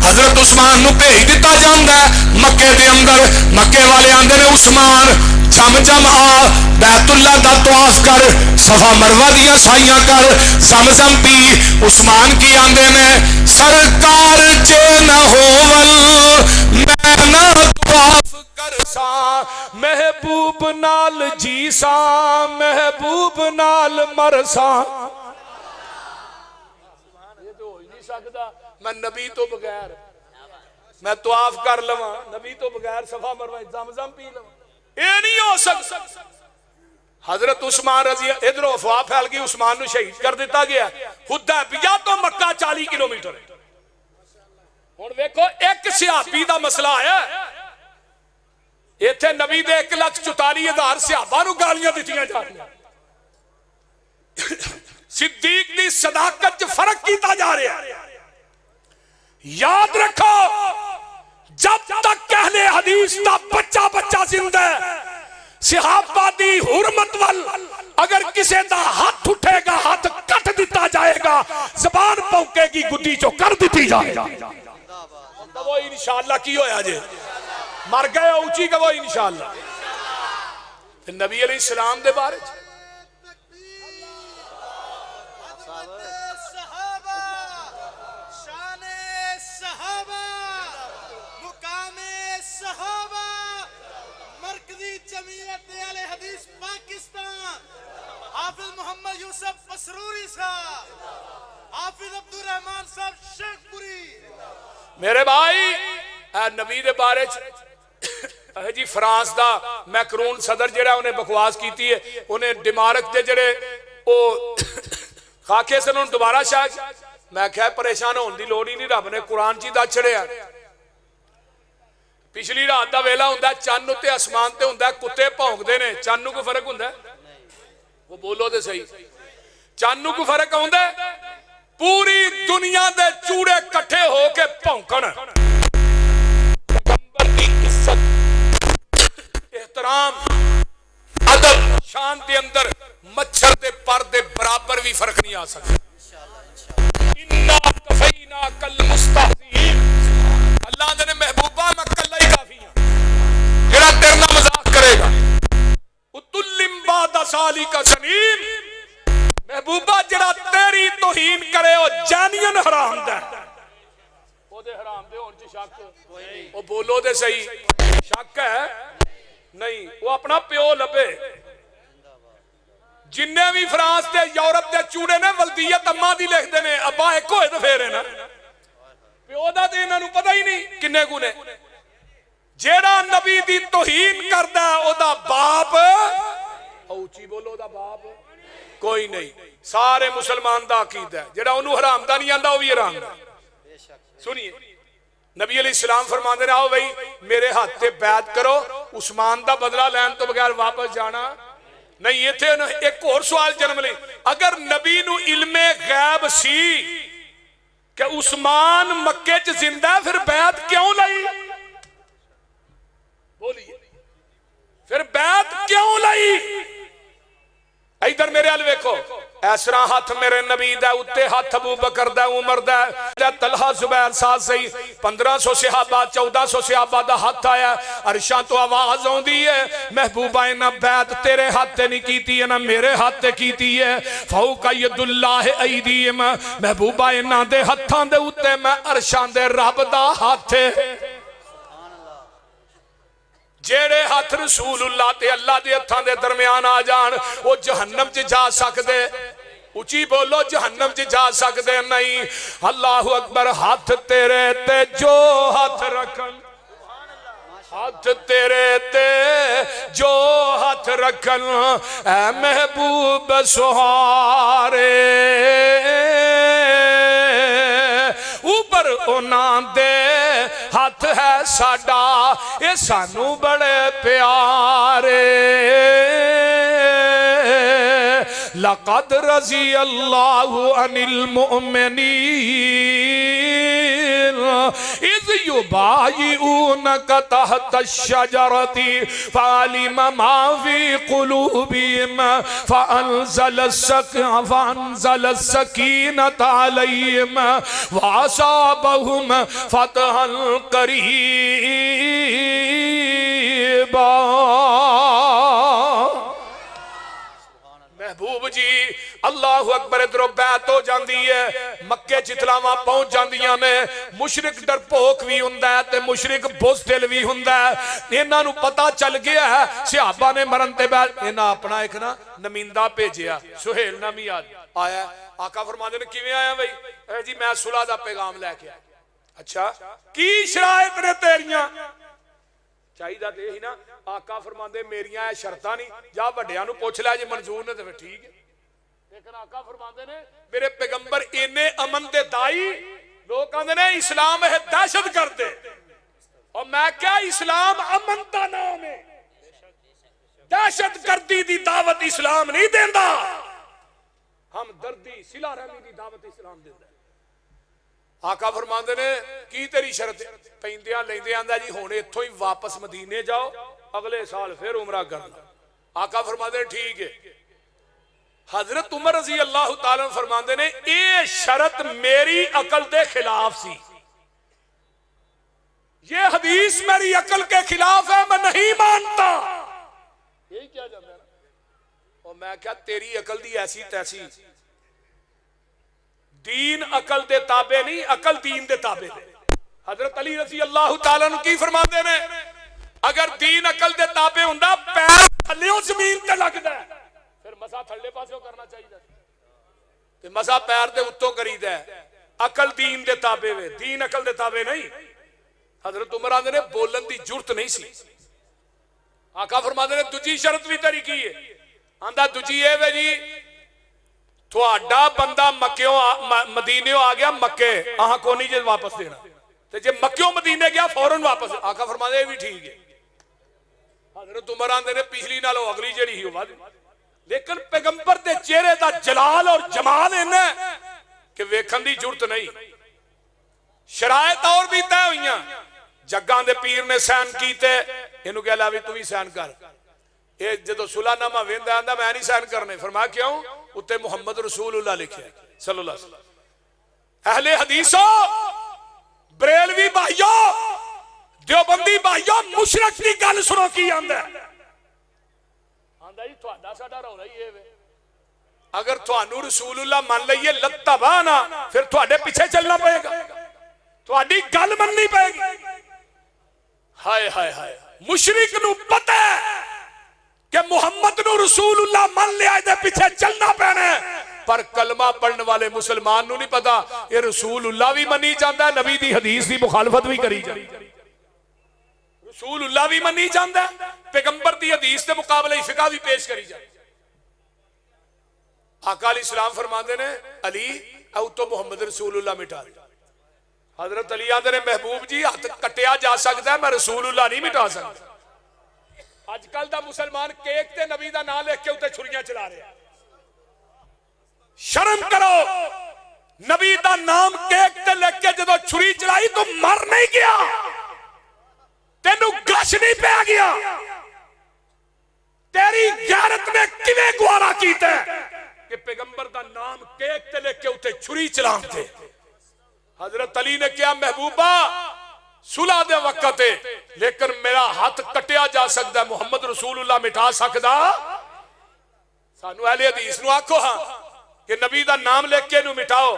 حضرت عثمان نو بھیج دیتا جاندہ ہے مکے دے اندر مکے والے آندے نے عثمان جم آ بیت اللہ دا طواف کر صفا مروہ دیا سائیاں کر زمزم پی. عثمان کی آندے نے سرکار جے نہ ہون میں نہ طواف کر سا محبوب نال جی سا محبوب نال مر سا. یہ تو ہو ہی نہیں سکتا میں نبی تو بغیر میں طواف کر لواں نبی تو بغیر صفا مروہ زمزم پی لواں یہ نہیں ہو سکتا. حضرت عثمان رضی ادھر افواہ پھیل گئی عثمان نو شہید کر دیتا گیا. حدیبیہ تو مکہ 40 کلومیٹر ہے. ہن ویکھو ایک صحابی دا مسئلہ آیا ایتھے نبی دے 1,44,000 صحابہ نو گالیاں دتیاں جا رہی صدیق دی صداقت فرق کیتا جا رہا ہے. یاد رکھو جب تک اہل حدیث دا بچہ زندہ ہے صحابہ دی حرمت وال اگر کسے دا ہاتھ اٹھے گا ہاتھ کٹ دیتا جائے. وہ انشاءاللہ کی ہویا جے مر گئے اونچی کہ وہ انشاءاللہ. نبی علیہ السلام دے بارے جمعیت اہل حدیث پاکستان، حافظ محمد یوسف مسروری صاحب، حافظ عبدالرحمان صاحب شیخ پوری. میرے بھائی اے نبی دے بارے جی فرانس دا میکرون صدر جڑا انہیں بکواس کیتی ہے انہیں ڈمارک دے جڑے او خاکے سے انہوں دوبارہ شاہ میں کہا پریشان ہون دی لوڑی نہیں رب نے قرآن چی دا چھڑے ہیں. پچھلی رات دا ویلا ہوندا ہے چاند تے آسمان تے ہوندا ہے کتے بھونکدے نے چاند نوں کو فرق ہوندا ہے وہ بولو تے صحیح چاند نوں کو فرق ہوندا ہے پوری دنیا دے چوڑے کٹھے ہو کے بھونکن پیغمبر دی عزت احترام ادب شان دے اندر مچھر دے پر دے برابر بھی فرق نہیں آ سکتا. انا کفیناک المستہزئین اللہ دے محبوبہ میں کلہ ہی کافی ہوں جڑا تیرنا مذاق کرے گا. اتلم بعد ذالک سنین محبوبہ جڑا تیری توہین کرے وہ جانین حرام دے وہ دے حرام دے ہون چی شک وہ بولو دے صحیح شک ہے نہیں وہ اپنا پیو لبے. جننے بھی فرانس دے یورپ دے چوڑے نے ولدیت اماں دی لکھ دے نے ابا ایک ہوئے تو پھیرے نا پیو دا تے انہاں نوں پتہ ہی نہیں کنے گنے. جیڑا نبی دی توہین کردا ہے او دا باپ اوچی بولو دا باپ کوئی نہیں. سارے مسلمان دا عقیدہ ہے جیڑا انہوں حرام دا نہیں آندا وہ بھی حرام دا. سنیے نبی علیہ السلام فرماندے نے آؤ بھائی میرے ہاتھ تے بیعت کرو عثمان دا بدلہ لین تو بغیر واپس جانا نہیں. یہ تھے ایک اور سوال جنم لیں اگر نبی نو علم غیب سی کہ عثمان مکے چ زندہ ہے پھر بیعت کیوں لائی بولیے پھر بیعت کیوں لائی. ادھر میرے حال ویکھو ایسرا ہاتھ میرے نبی دا اتے ہاتھ ابو بکر دا عمر دا طلحہ زبیر ساتھ سہی 1500 صحابہ 1400 صحابہ دا ہاتھ آیا عرشاں تو آواز ہوں دی ہے محبوبہ نہ بیعت تیرے ہاتھ نہیں کیتی ہے نہ میرے ہاتھ کیتی ہے فوق ید اللہ ایدیم محبوبہ نہ دے ہاتھاں دے اتے میں عرشاں دے رب دا ہاتھ جیڑے ہاتھ رسول اللہ تے اللہ دے ہتھاں دے درمیان آ جان وہ جہنم چ جا سکدے. اچھی بولو جہنم چ جا سکدے نہیں. اللہ اکبر. ہاتھ تیرے تے جو ہاتھ رکھن ہاتھ تیرے تے جو ہاتھ رکھن اے محبوب سہارے اوپر انہاں دے ہاتھ ہے ساڈا اے سانو بڑے پیارے. لقد رضی اللہ عن المؤمنین اذ یبایعونک تحت الشجرۃ فعلم ما فی قلوبہم فانزل السکینۃ علیہم وَأَصَابَهُمْ فَتْحًا قَرِيبًا. محبوب جی اللہ اکبر ادھر بیعت ہو جاندی ہے مکے چتلاواں پہنچ جاندیاں نے مشرک ڈرپوک بھی ہوندا ہے تے مشرک بزدل بھی ہوندا ہے. انہاں نوں پتہ چل گیا ہے صحابہ نے مرن تے بعد انہاں اپنا ایک نا نمائندہ بھیجیا سہیل نامی آیا. آقا فرماندے نے کیویں آیا بھائی اے جی میں صلح دا پیغام لے کے آیا. اچھا کی شرائط نے تیریاں چاہیے تے ہی نا. آقا فرماندے میریاں اے شرطاں نہیں جا وڈیاں نوں پوچھ لے جے منظور نے تے پھر ٹھیک ہے. لیکن آقا فرماندے نے میرے پیغمبر اینے امن دے دائی لوگ کہندے نے اسلام ہے دہشت گرد اور میں کیا اسلام امن دا نام ہے دہشت گردی دی دعوت اسلام نہیں دیندا. ہم دردی صلہ رحمی دی دعوت اسلام دیندا. آقا فرماندے نے کی تیری شرط پیندیاں لیندے آندا جی ہن ایتھوں ہی واپس مدینے جاؤ اگلے سال پھر عمرہ کرنا. آقا فرماندے ٹھیک ہے حضرت عمر رضی اللہ تعالیٰ فرماندے نے اے شرط میری عقل دے خلاف سی، یہ حدیث میری عقل کے خلاف ہے، میں نہیں مانتا. یہی کیا جاتا ہے. اور میں کیا تیری عقل دی ایسی تیسی، دین عقل دے تابع نہیں، عقل دین دے تابع ہے. حضرت علی رضی اللہ تعالیٰ عنہ کی فرماندے نے اگر دین عقل دے تابع ہوندا پیر تھلیوں زمین تے لگدا ہے، پھر مسا تھلے پاسوں کرنا چاہیے تے مسا پیر دے اتوں کریدا ہے. عقل دین دے تابع ہے، دین عقل دے تابع نہیں. حضرت عمر آندے نے بولن دی جرت نہیں سی. آقا فرماندے نے دوجی شرط بھی تیری کی ہے. آندا دوجی اے وے جی تھوڑا بندہ مکیوں مدینے آ گیا مکے آہاں کو نہیں جے واپس دینا تے جے مکیوں مدینے گیا فوراً واپس. آقا فرماندے یہ بھی ٹھیک ہے. حضرت عمر آندے نے پچھلی نالوں اگلی جڑی ہی ہوا، لیکن پیغمبر دے چہرے دا جلال اور جمال ہے کہ ویکھن دی جرت نہیں. شرائط اور بھی طے ہوئیاں. جگاں دے پیر نے سین کیتے، انہوں کہا لاوی تو بھی سین کر. یہ جدو صلح نامہ ویندا آندا میں نہیں سین کرنے. فرمایا کیوں؟ اتے محمد رسول اللہ لکھے صلی اللہ علیہ وسلم. اہل حدیثو، بریلوی بھائیو، دیوبندی بھائیو، مشرک دی گل سنو کی آندا ہے. آندا جی تہاڈا ساڈا رولا ہی ہے. اگر تھانوں رسول اللہ مان لئیے لتبانا، پھر تہاڈے پیچھے چلنا پڑے گا، تہاڈی گل مننی پڑے گی. ہائے ہائے ہائے، مشرک نو پتہ ہے کہ محمد نو رسول اللہ مان لیا دے پیچھے چلنا پینا ہے، پر کلمہ پڑھنے والے مسلمان نو نہیں پتا یہ رسول اللہ بھی منی جاندا ہے، نبی دی حدیث دی مخالفت بھی کری جاندی. رسول اللہ بھی منی جاندا ہے، پیغمبر دی حدیث دے مقابلے فقہ بھی پیش کری جاندی. آقا علیہ السلام فرماندے نے علی او تو محمد رسول اللہ مٹا دے. حضرت علی آدھے نے محبوب جی ہاتھ کٹیا جا سکتا ہے، میں رسول اللہ نہیں مٹا سکتا. آج کل دا مسلمان کیک تے نبی دا نام لکھ کے اتے چھریاں چلا رہے ہیں. شرم کرو، نبی دا نام کیک تے لکھ کے جدو چھری چلائی تو مر نہیں گیا، تینوں گش نہیں پہ گیا. تیری غیرت نے کیویں گوارا کیتا ہے کہ پیغمبر دا نام کیک تے لکھ کے اتے چھری چلان تے. حضرت علی نے کیا محبوبہ صلح دے وقت ہے، لیکن میرا ہاتھ کٹیا جا سکتا ہے، محمد رسول اللہ مٹا سکتا. سانو اہل حدیث نو آکھو ہاں کہ نبی دا نام لے کے نو مٹاؤ،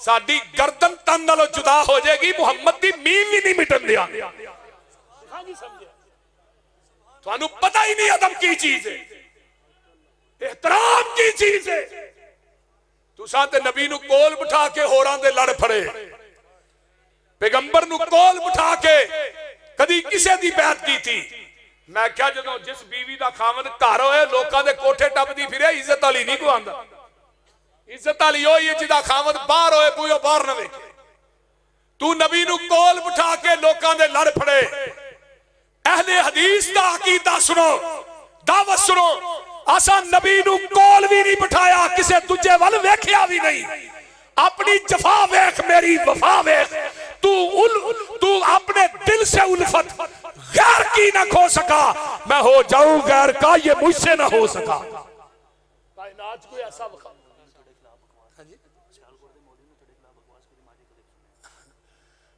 ساڈی گردن تن نالوں جدا ہو جائے گی، محمد دی میم بھی نہیں مٹن دیا. تانوں پتہ ہی نہیں ادب کی چیز ہے، احترام کی چیز ہے. تساں تے نبی نو کول بٹھا کے ہوراں دے لڑ پھڑے، پیغمبر نو کول بٹھا کے کدی کسے دی بیعت کی تھی. میں کیا جدوں جس بیوی دا خاوند گھر ہوئے لوکاں دے کوٹھے ٹپ دی پھرے، عزت علی نہیں کو آندا. عزت علی ہوئی ہے جدا خاوند باہر ہوئے بوئے باہر نہ ویکھے. تو نبی نو کول بٹھا کے لوکاں دے لڑ پھڑے. اہل حدیث دا عقیدہ سنو، دعوت سنو. آسا نبی نو کول بھی نہیں بٹھایا، کسے تجھے ول ویکھیا بھی نہیں. اپنی جفا ویکھ، میری وفا ویکھ. تو اپنے دل سے الفت غیر کی نہ کھو سکا، میں ہو جاؤں غیر کا، یہ مجھ سے نہ ہو سکا. کائنات کوئی ایسا وقت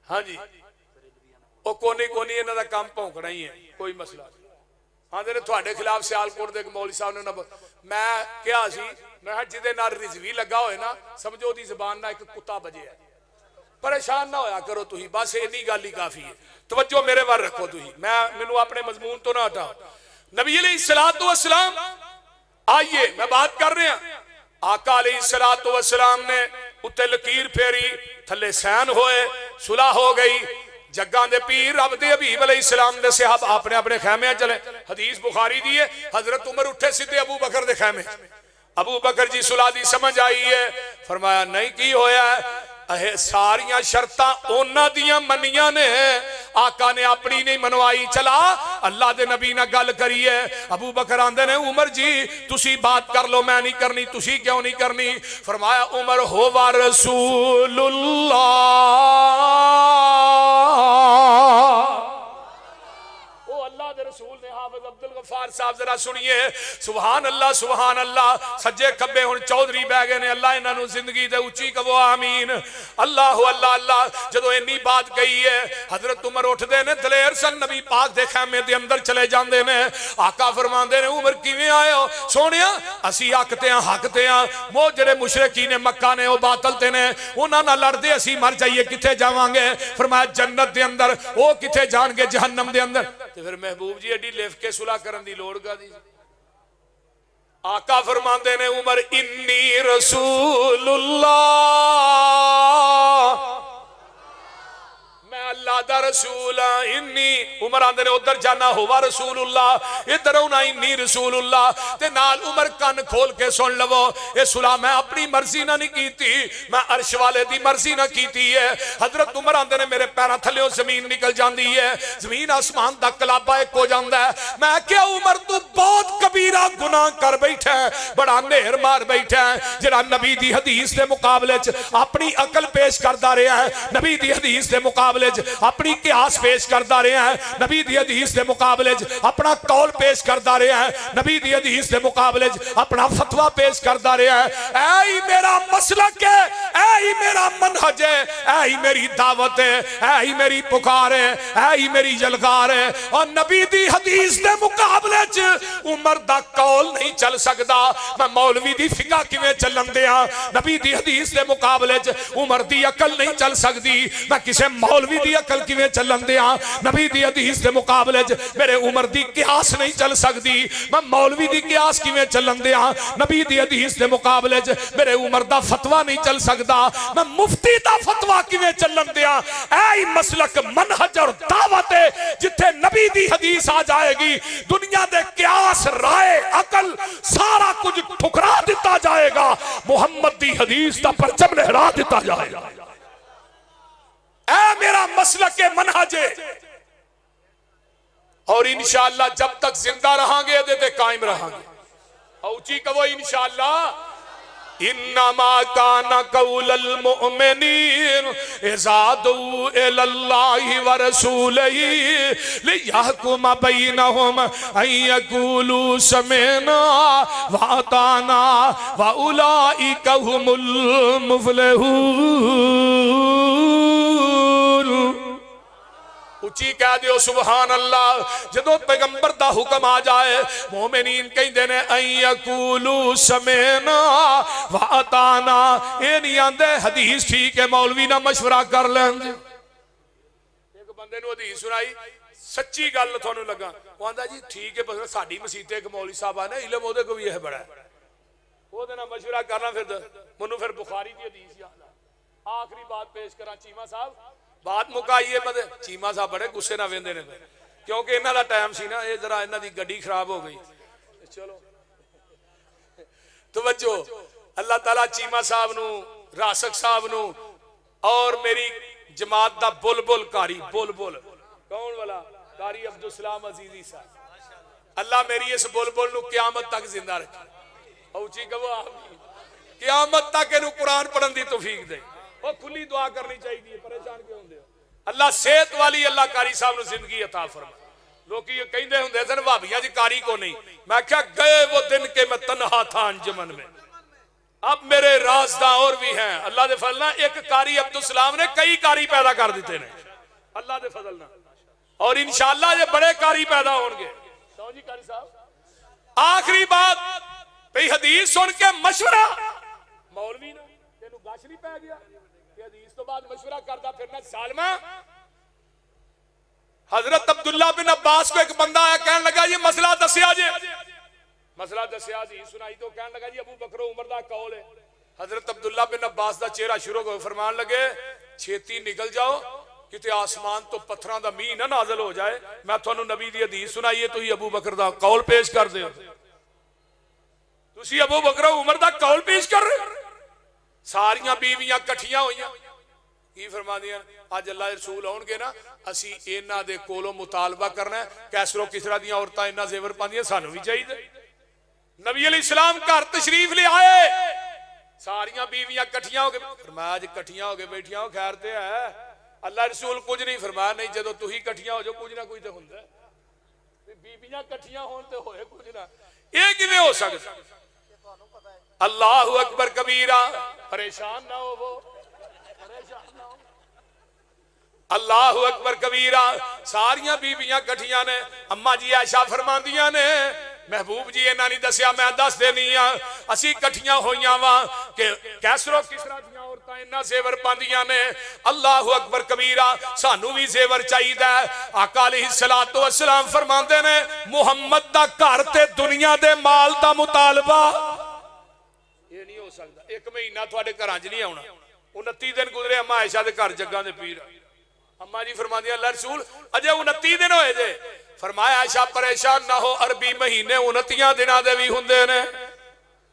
ہاں جی وہ کونی کونی انہاں دا کام پونکنا ہی ہے، کوئی مسئلہ نہیں. آندے نے تھوڑے خلاف سیالکوٹ دے مولوی صاحب نے میں کیا سی، میں جدے نال رضوی لگا ہوئے نا سمجھو دی زبان نہ ایک کتا بجے ہے. پریشان نہ ہویا کرو تھی، بس اینی گل ہی کافی ہے. توجہ میرے ور رکھو تھی، میں مینوں اپنے مضمون تو نہ ہٹاؤ. نبی علیہ الصلوۃ والسلام آئیے میں بات کر رہے ہیں. آقا علیہ الصلوۃ والسلام نے اتے لکیر پھیری، تھلے سین ہوئے، صلح ہو گئی. جگاں دے پیر رب دے حبیب علیہ السلام دے صحابہ اپنے اپنے خیمے چلے. حدیث بخاری دی ہے، حضرت عمر اٹھے سیدھے ابو بکر دے خیمے. ابو بکر جی صلح دی سمجھ آئی ہے. فرمایا نہیں کی ہویا ہے، ساریاں شرطاں اونا دیاں منیاں نے، آقا نے اپنی نہیں منوائی. چلا اللہ دے نبی نہ گل کری ہے. ابو بکر آندے نے عمر جی تسی بات کر لو، میں نہیں کرنی. تسی کیوں نہیں کرنی؟ فرمایا عمر ہوا رسول اللہ، او اللہ دے رسول نے حافظ عبد غفار صاحب ذرا سنیے سبحان اللہ سجے کھبے ہن چودھری بہ گئے نے اللہ انہاں نو زندگی دے اونچی کہو آمین اللہ اللہ جدو اینی بات کہی ہے حضرت عمر اٹھ دے نے دلیر سن نبی پاک دے خیمے دے اندر چلے جاندے نے آقا فرماندے نے عمر کیویں آئے ہو سونیا اسی حق تے ہاں وہ جڑے مشرکین مکہ نے وہ باطل تے نے انہاں نال لڑ دے اسی مر جائیے کتے جاواں گے فرمایا جنت دے اندر وہ کتے جان گے جہنم دے اندر تے پھر محبوب جی ایڈی لف کے صلح کرن دی لوڑ کا دی آقا فرماندے نے عمر انی رسول اللہ میں اللہ دا رسول انی عمر آندے نے ادھر جانا ہوا رسول اللہ ادھر ہونا انی رسول اللہ تے نال عمر کن کھول کے سن لو اے صلح میں اپنی مرضی نہ نہیں کیتی میں عرش والے دی مرضی نہ کیتی ہے حضرت عمر آندے نے میرے پیراں تھلیوں زمین نکل جاندی ہے زمین آسمان دا کلابہ ایک ہو جاندا ہے میں کیا عمر تو بہت کبیرہ گناہ کر بیٹھا ہے بڑا نہر مار بیٹھا ہے جڑا نبی دی حدیث دے مقابلے چ اپنی عقل پیش کردا رہیا ہے نبی دی حدیث دے مقابلے اپنی قیاس پیش کردا رہا ہے نبی دی حدیث دے مقابلے اپنا قول پیش کردا رہا ہے نبی دی حدیث دے مقابلے اپنا فتوہ پیش کردا رہا ہے اے ہی میرا مسلک ہے اے ہی میرا منہج ہے اے ہی میری دعوت ہے اے ہی میری پکار ہے اے ہی میری جلگار ہے اور نبی دی حدیث دے مقابلے عمر دا قول نہیں چل سکدا میں مولوی دی فقہ کیویں چلن دیاں نبی دی حدیث دے مقابلے عمر دی عقل نہیں چل سکدی میں کسے مولوی دی عقل کیویں چلن دیاں نبی دی حدیث دے مقابلے میرے عمر دی قیاس نہیں چل سکدی میں مولوی دی قیاس کیویں چلن دیاں نبی دی حدیث دے مقابلے میرے عمر دا فتوہ نہیں چل سکدا میں مفتی دا فتوہ کیویں چلن دیاں اے مسلک منہج اور دعوت ہے جتھے نبی دی حدیث آ جائے گی دنیا دے قیاس رائے عقل سارا کچھ ٹھکرا دیتا جائے گا محمد دی حدیث دا پرچم لہرا دیتا جائے گا اے میرا مسلک منہج ہے اور انشاءاللہ جب تک زندہ رہاں گے دیتے قائم رہاں گے اوچی کہو انشاءاللہ انما کان قول المؤمنین اذا دعوا الی اللہ ورسولہ لیحکم بینہم ان یقولوا سمعنا واطعنا واولئک هم المفلحون اچھی کہہ دیو سبحان اللہ جدو پیغمبر دا حکم آ جائے مومنین کہیں دینے ان یقولوا سمعنا واطعنا اے نہیں آندے حدیث ٹھیک ہے مولوی نہ مشورہ کر لیں گے ایک بندے نو حدیث سنائی سچی گل تھانو لگا وہ آندا جی ٹھیک ہے بس ساڈی مسجد تے ایک مولوی صاحب آنا علم اودے کو بھی ہے بڑا ہے وہ دے نال مشورہ کرنا منو پھر بخاری دی حدیث یاد آخری بات پیش کراں چیمہ صاحب بات مکائیے پتے چیمہ صاحب بڑے غصے نہ ویندے نے کیونکہ انہاں دا ٹائم سی نا اے ذرا انہاں دی گڈی خراب ہو گئی چلو توجہ اللہ تعالیٰ چیمہ صاحب نو راسک صاحب نو اور میری جماعت دا بلبل کاری بلبل کون والا کاری عبدالسلام عزیزی صاحب اللہ میری اس بلبل نو قیامت تک زندہ رکھے اوچی کہو آمین قیامت تک انہوں قرآن پڑھن دی توفیق دے وہ کھلی دعا کرنی چاہیے پریشان کیوں ہوں دے اللہ صحت والی اللہ کاری صاحب نے زندگی عطا فرما لوگ یہ کہیں دے ہوں دے سن بھابیاں جی کاری کو نہیں میں کیا گئے وہ دن کے میں تنہا تھا انجمن میں اب میرے رازداں اور بھی ہیں اللہ دے فضلنا ایک کاری عبدالسلام نے کئی کاری پیدا کر دیتے ہیں اللہ دے فضلنا اور انشاءاللہ یہ بڑے کاری پیدا ہوں گے سو جی کاری صاحب آخری بات پہ حدیث سن کے مشورہ مولوی نے تینوں گاش نہیں پہ گیا کہ حدیث تو بعد مشورہ کرتا پھرنا سالمہ حضرت عبداللہ بن عباس کو ایک بندہ آیا کہنے لگا یہ مسئلہ دسیا جی مسئلہ دسیا جی سنائی تو کہنے لگا جی ابو بکر و عمر دا قول ہے حضرت عبداللہ بن عباس دا چہرہ شروع کو فرمان لگے چھیتی نکل جاؤ کتے آسمان تو پتھراں دا مین نہ نازل ہو جائے میں تو نبی دی حدیث سنائیے تو ہی ابو بکر دا قول پیش کر دے تسی ابو بکر و عمر دا قول پیش کر رہے ساریاں بیویاں کٹھیاں ہوئیاں کی فرما دیا آج اللہ رسول ہون گے نا اسی اینا دے کولو مطالبہ کرنا ہے کیسرو کسرا دیاں عورتاں اینا زیور پاندیاں سانو بھی چاہیے نبی علیہ السلام گھر تشریف لے آئے ساریاں بیویاں کٹھیاں ہو گئے فرمایا آج کٹھیاں ہو گئے بیٹھیاں ہو خیر تے ہے اللہ رسول کچھ نہیں فرمایا نہیں جدو تو ہی کٹھیاں ہو جو کچھ نہ کچھ تے ہوندا ہے بیبیاں کٹھیاں ہون تے ہوئے کچھ نہ یہ کیویں ہو سکتا اللہ اکبر کبیرہ پریشان نہ ہو وہ پریشان نہ ہو اللہ اکبر کبیرہ ساریاں بیبیاں کٹھیاں نے اماں جی عائشہ فرماندیاں نے محبوب جی انہاں نہیں دسیا میں دس دینی ہاں اسی کٹھیاں ہویاں واں کہ کیسرو کسرا دیاں عورتاں انہاں زیور پاندیاں نے اللہ اکبر کبیرہ سانو بھی زیور چاہیدا ہے آقا علیہ الصلوۃ والسلام فرماندے نے محمد دا گھر تے دنیا دے مال دا مطالبہ یہ نہیں ہو سکتا ایک مہینہ تھوڑے گھراں وچ نہیں آونا 29 دن گزرے اماں عائشہ دے گھر جگاں دے پیر اماں جی فرماندی اللہ رسول اجے 29 دن ہوئے جے فرمایا عائشہ پریشان نہ ہو عربی مہینے 29 دناں دے بھی ہوندے نے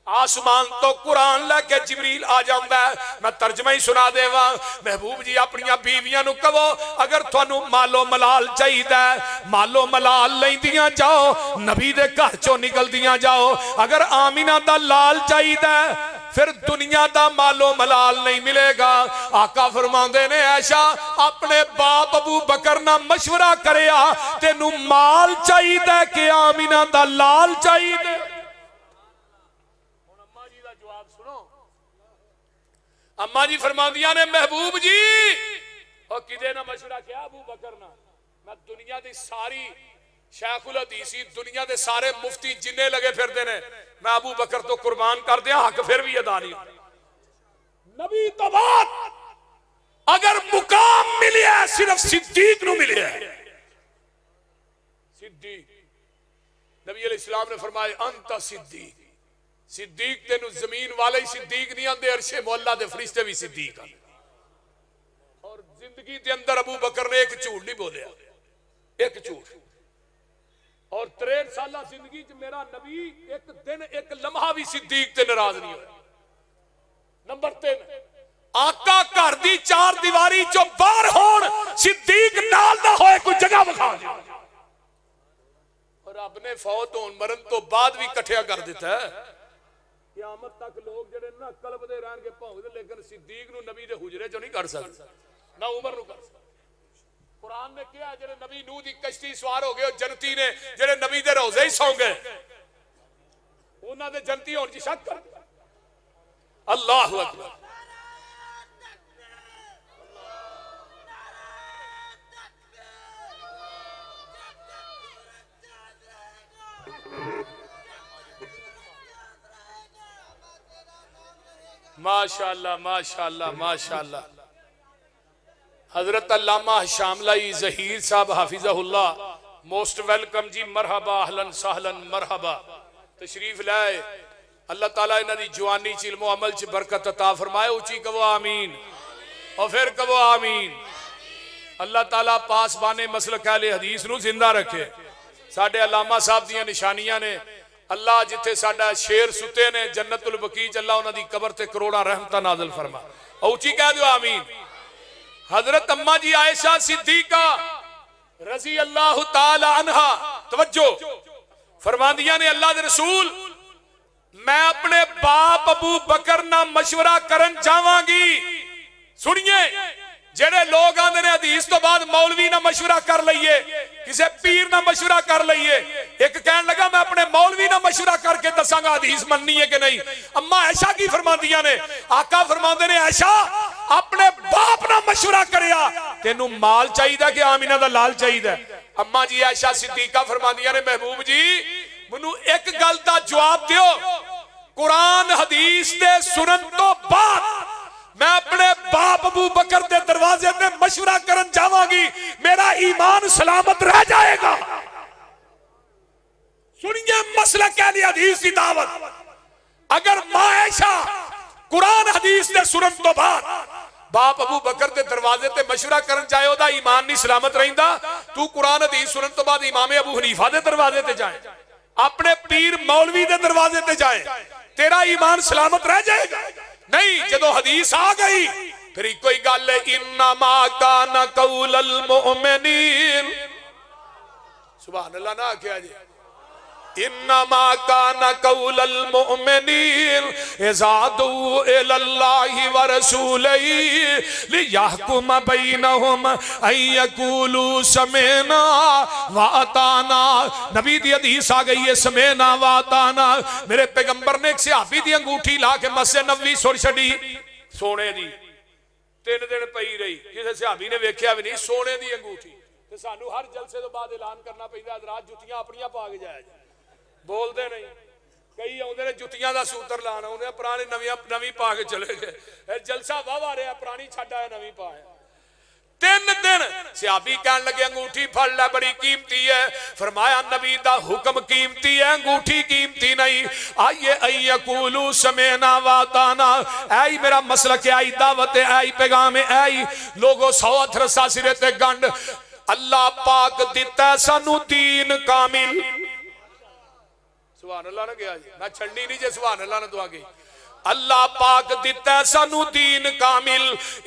آسمان تو قرآن لے کے جبریل آ جاندہ ہے میں ترجمہ ہی سنا دے واں محبوب جی اپنیاں بیویاں نو کہو اگر تھانو مالو ملال چاہیدا ہے مالو ملال لیندیاں جاؤ نبی دے گھر چوں نکل دیاں جاؤ اگر آمینہ دا لال چاہیدا ہے پھر دنیا دا مالو ملال نہیں ملے گا آقا فرماندے نے عائشہ اپنے باپ ابو بکر نہ مشورہ کریا تینو مال چاہیدا ہے کہ آمینہ دا لال چاہیدا اماں جی فرماندیاں نے محبوب جی اور کدے نہ مشورہ کیا ابو بکر نہ میں دنیا دی ساری شیخ الحدیثی دنیا دے سارے مفتی جننے لگے پھر دینے میں ابو بکر تو قربان کر دیا حق پھر بھی ادا نہیں نبی تو بات اگر مقام ملی ہے صرف صدیق نو ملی ہے صدیق نبی علیہ السلام نے فرمایا انت صدیق صدیق تینو زمین والے ہی صدیق نہیں آندے عرش مولا دے فرشتے بھی صدیق آندے اور زندگی دے اندر ابو بکر نے ایک جھوٹ نہیں بولیا ایک جھوٹ اور 63 سالہ زندگی جو میرا نبی ایک دن ایک لمحہ بھی صدیق تے ناراض نہیں ہویا نمبر 3 آقا گھر دی چار دیواری جو باہر ہون صدیق نال نہ ہوئے کوئی جگہ بکھا دیا اور رب نے فوت ہون مرن تو بعد بھی کٹھیا کر دیتا ہے قیامت تک لوگ جڑے نہ قلب دے رہن کے پاؤں لیکن صدیق نو نبی دے حجرے جو نہیں کر سکتے نہ عمر نو کر سکتے قرآن نے کیا جڑے نبی نو دی کشتی سوار ہو گئے اور جنتی نے جڑے نبی دے روزے ہی سو گئے انہاں دے جنتی ہون جی شک کر اللہ اکبر ماشاءاللہ ماشاءاللہ ماشاءاللہ حضرت علامہ شاملائی ظہیر صاحب حافظہ اللہ موسٹ ویلکم جی مرحبا اہلن سہلن مرحبا تشریف لائے اللہ تعالیٰ انہاں دی جوانی چ علم و عمل چ برکت عطا فرمائے اونچی کہو آمین اور پھر کہو آمین اللہ تعالیٰ پاسبان مسلک اہل حدیث نو زندہ رکھے ساڈے علامہ صاحب دیاں نشانیاں نے اللہ جتھے ساڈا شیر ستے نے جنت البقیع اللہ انہاں دی قبر تے کروڑا رحمتہ نازل فرما اونچی کہہ دیو آمین حضرت اماں جی عائشہ صدیقہ رضی اللہ تعالی عنہا توجہ فرماندیاں نے اللہ دے رسول میں اپنے باپ ابو بکر نہ مشورہ کرن جاواں گی سنیے جڑے لوگ آندے نے حدیث تو بعد مولوی نہ مشورہ کر لئیے کسے پیر نہ مشورہ کر لئیے ایک کہنے لگا میں اپنے مولوی نہ مشورہ کر کے دساں گا حدیث مننی ہے کہ نہیں اماں عائشہ کی فرماندیاں نے آقا فرماندے نے عائشہ اپنے باپ نہ مشورہ کریا تینوں مال چاہیے کہ آمینہ دا لال چاہیے اماں جی عائشہ صدیقہ فرماندیاں نے محبوب جی منو ایک گل دا جواب دیو قرآن حدیث دے سنن تو بعد میں اپنے باپ ابو بکر دے دروازے میں مشورہ کرن جاواں گی میرا ایمان سلامت رہ جائے گا سنیے مسلک اہل حدیث کی دعوت اگر ماں عائشہ قرآن حدیث دے سنن تو بعد باپ ابو بکر دے دروازے تے مشورہ کرن جائے ہو دا ایمان نہیں سلامت رہندا تو قرآن حدیث سنن تو بعد امام ابو حنیفہ دے دروازے تے جائے اپنے پیر مولوی دے دروازے تے جائے تیرا ایمان سلامت رہ جائے گا نہیں جدو حدیث آ گئی پھر کوئی گل ہے انما کان قول المؤمنین سبحان اللہ نہ کیا جی انما کان قول المؤمنین اذا دعوا الی اللہ ورسولہ لیحکم بینہم ان یقولوا سمعنا واطعنا. نبی دی حدیث آ گئی ہے سمعنا واطعنا. میرے پیغمبر نے ایک صحابی دی انگوٹھی لا کے مسجد نبوی سڑ چھڈی سونے دی 3 دن پئی رہی. کسی صحابی نے ویکھیا بھی نہیں سونے دی انگوٹھی. تے سانو ہر جلسے تو بعد اعلان کرنا پیندا حضرات جتیاں اپنیاں پا کے جایا جائے. بول دے نہیں کئی آدھے نے جتیاں دا سوتر لانا انہیں پرانی نوی پا کے چلے گئے. جلسہ واہ رہا پرانی چھڈ آیا نوی پا ہے. 3 دن صحابی کہنے لگے انگوٹھی پھڑ لے بڑی قیمتی ہے. فرمایا نبی دا حکم قیمتی ہے انگوٹھی قیمتی نہیں. آئیے ان یقولوا سمعنا واطعنا. اے میرا مسلک ہے, دعوت ہے, پیغام ہے. لوگوں 100 رسا سرے تے گنڈ. اللہ پاک دیتا ہے سانو دین کامل. سبحان اللہ نہ گیا جی میں چھڑنی نہیں جے سبحان اللہ نہ دعا گئی. اللہ پاک دیتا ہے سانو دین کامل.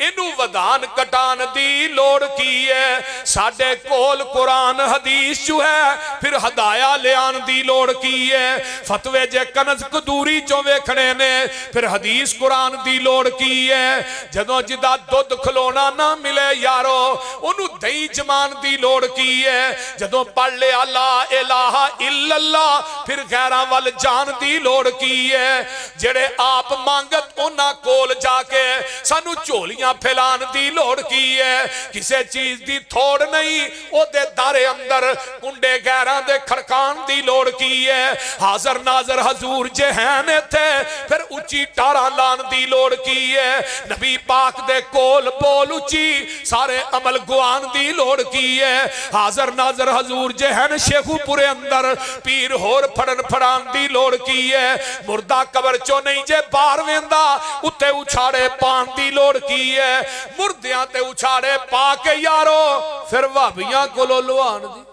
انو ودان کٹان دی لوڑ کی ہے. ساڑے کول قرآن حدیث جو ہے پھر ہدایہ لے آن دی لوڑ کی ہے. فتوے جے کنز قدوری جو ویکھنے نے پھر حدیث قرآن دی لوڑ کی ہے. جدوں جدا دودھ کھلونا نہ ملے یارو انو دہی جمان دی لوڑ کی ہے. جدوں پڑھ لے لا الہ الا اللہ پھر غیران وال جان دی لوڑ کی ہے. جڑے آپ مانگت اونا کول جا کے سانو چولیاں پھیلان دی لوڑ کی ہے. کسے چیز دی تھوڑ نہیں او دے دارے اندر کنڈے غیران دے کھڑکان دی لوڑ کی ہے. حاضر ناظر حضور جہانے تھے پھر اچھی ٹارا لان دی لوڑ کی ہے. نبی پاک دے کول بول اچھی سارے عمل گوان دی لوڑ کی ہے. حاضر ناظر حضور جہان شیخو پورے اندر پیر ہور پھڑن پھڑان دی لوڑ کی ہے. مردہ قبر چو نہیں جے بار ویندا اتے اچھاڑے پان دی لوڑ کی ہے. مردیاں تے اچھاڑے پا کے یارو پھر وابیاں کو لوان دی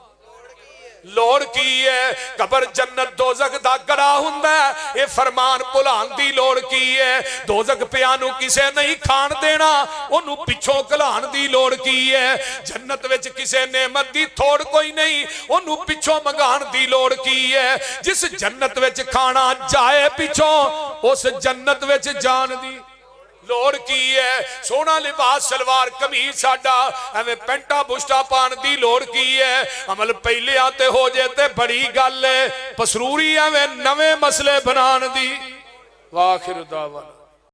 لوڑ کی ہے. قبر جنت دوزخ دا گڑا ہوندا ہے یہ فرمان پلان دی لوڑ کی ہے. دوزخ پیانو کسے نہیں کھان دینا انہوں پچھوں کلان دی لوڑ کی ہے. جنت وچ کسے نعمت دی تھوڑ کوئی نہیں انہوں پچھوں مگان دی لوڑ کی ہے. جس جنت وچ کھانا جائے پچھوں اس جنت وچ جان دی لوڑ کی ہے. سونا لباس سلوار قمیض ساڈا ایویں پینٹا بشٹا پان دی لوڑ کی ہے. عمل پہلے آتے ہو جاتے بڑی گل ہے. پسروری ایویں نویں مسئلے بنان دی. واخر دعوانا